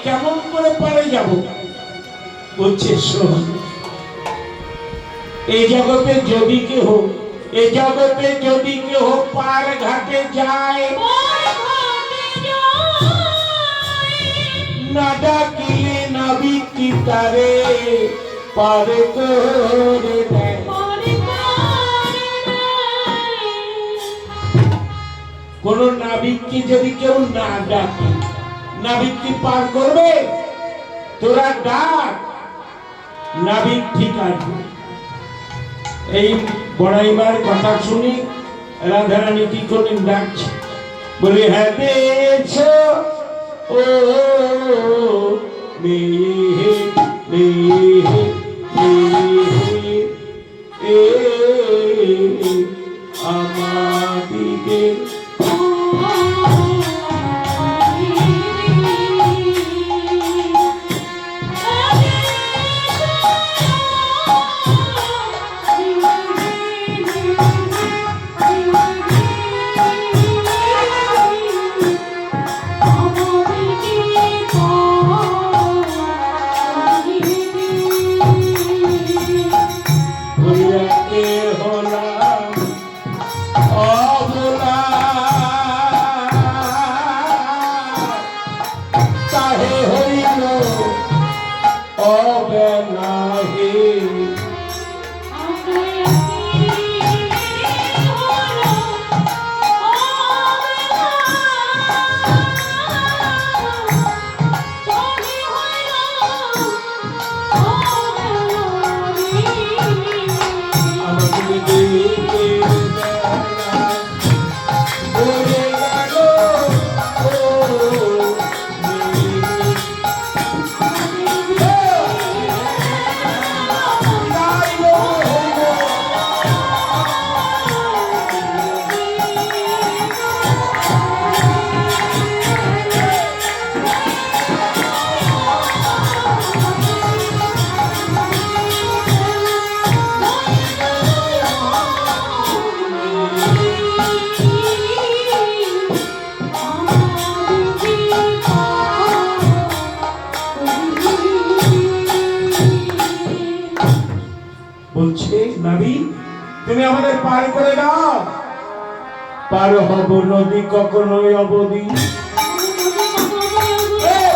কেমন করে পারে যাব? বলছে শোন, এই জগতে যদি কেহ, এই জগতে যদি কেহ পার ঘাটে যায়, না ডাকিলে নাবিক কি তারে পার করে দেয়। কোন নাবিককে যদি কেউ না ডাকে, নাবিক কি পার করবে? তোরা ডাক, নাবিক ঠিক আসবে। এই বড়াইবার কথা শুনি রাধারানী কি করলেন? ডাকছে, বলি হ্যাঁ বেছ ও মেয়ে মেয়ে মেয়ে এ আমাদিগের আমাকে তুমি আমাদের পার করে দাও। পার হব নদী কখনোই অবধি,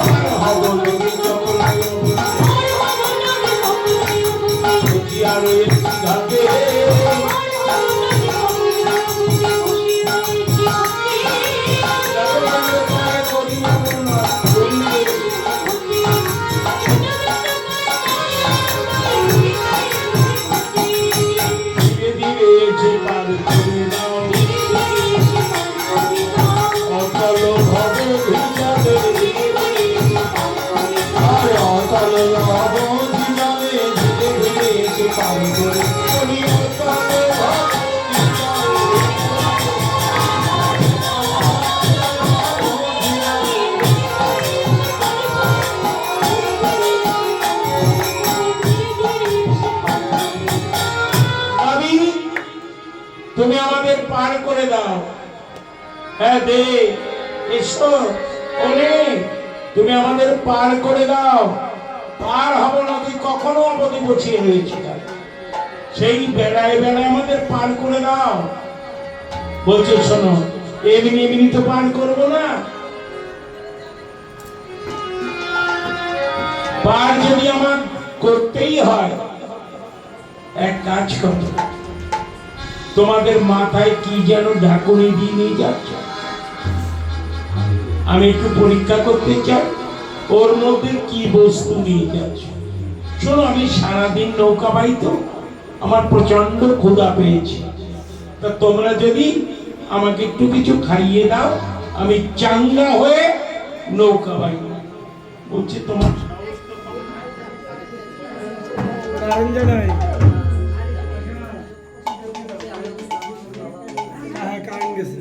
পার হব নদী কখনোই অবধি। বসিয়া রয়েছি ঘাটে, ধীরে ধীরে এসে পার করে দাও। অতল ভব ভিজালে, আরে অতল ভব ভিজালে, ধীরে ধীরে এসে পার করে বলি অতল ভব আমি, তুমি আমাদের পার করে দাও। হ্যাঁ দে, এসো ওরে, তুমি আমাদের পার করে দাও। পার হব নদী কখনো অবধি বসিয়ে রয়েছে, সেই বেড়ায় বেড়ায় আমাদের পার করে দাও। বলছে শোনো, এমনি এমনি তো পার করবো না, পার যদি আমার করতেই হয়, এক কাজ করো, তোমাদের মাথায় কি যেন ঢাকুনি দিয়ে নিয়ে যাচ্ছে, আমি একটু পরীক্ষা করতে চাই ওর মধ্যে কি বস্তু নিয়ে যাচ্ছে। শোনো, আমি সারাদিন নৌকা বাই, তো আমার প্রচন্ড ক্ষুধা পেয়েছে, তা তোমরা যদি আমাকে একটু কিছু খাইয়ে দাও, আমি চাঙ্গা হয়ে নৌকা বাই। বলছে তোমার কারেন্ট গেছে।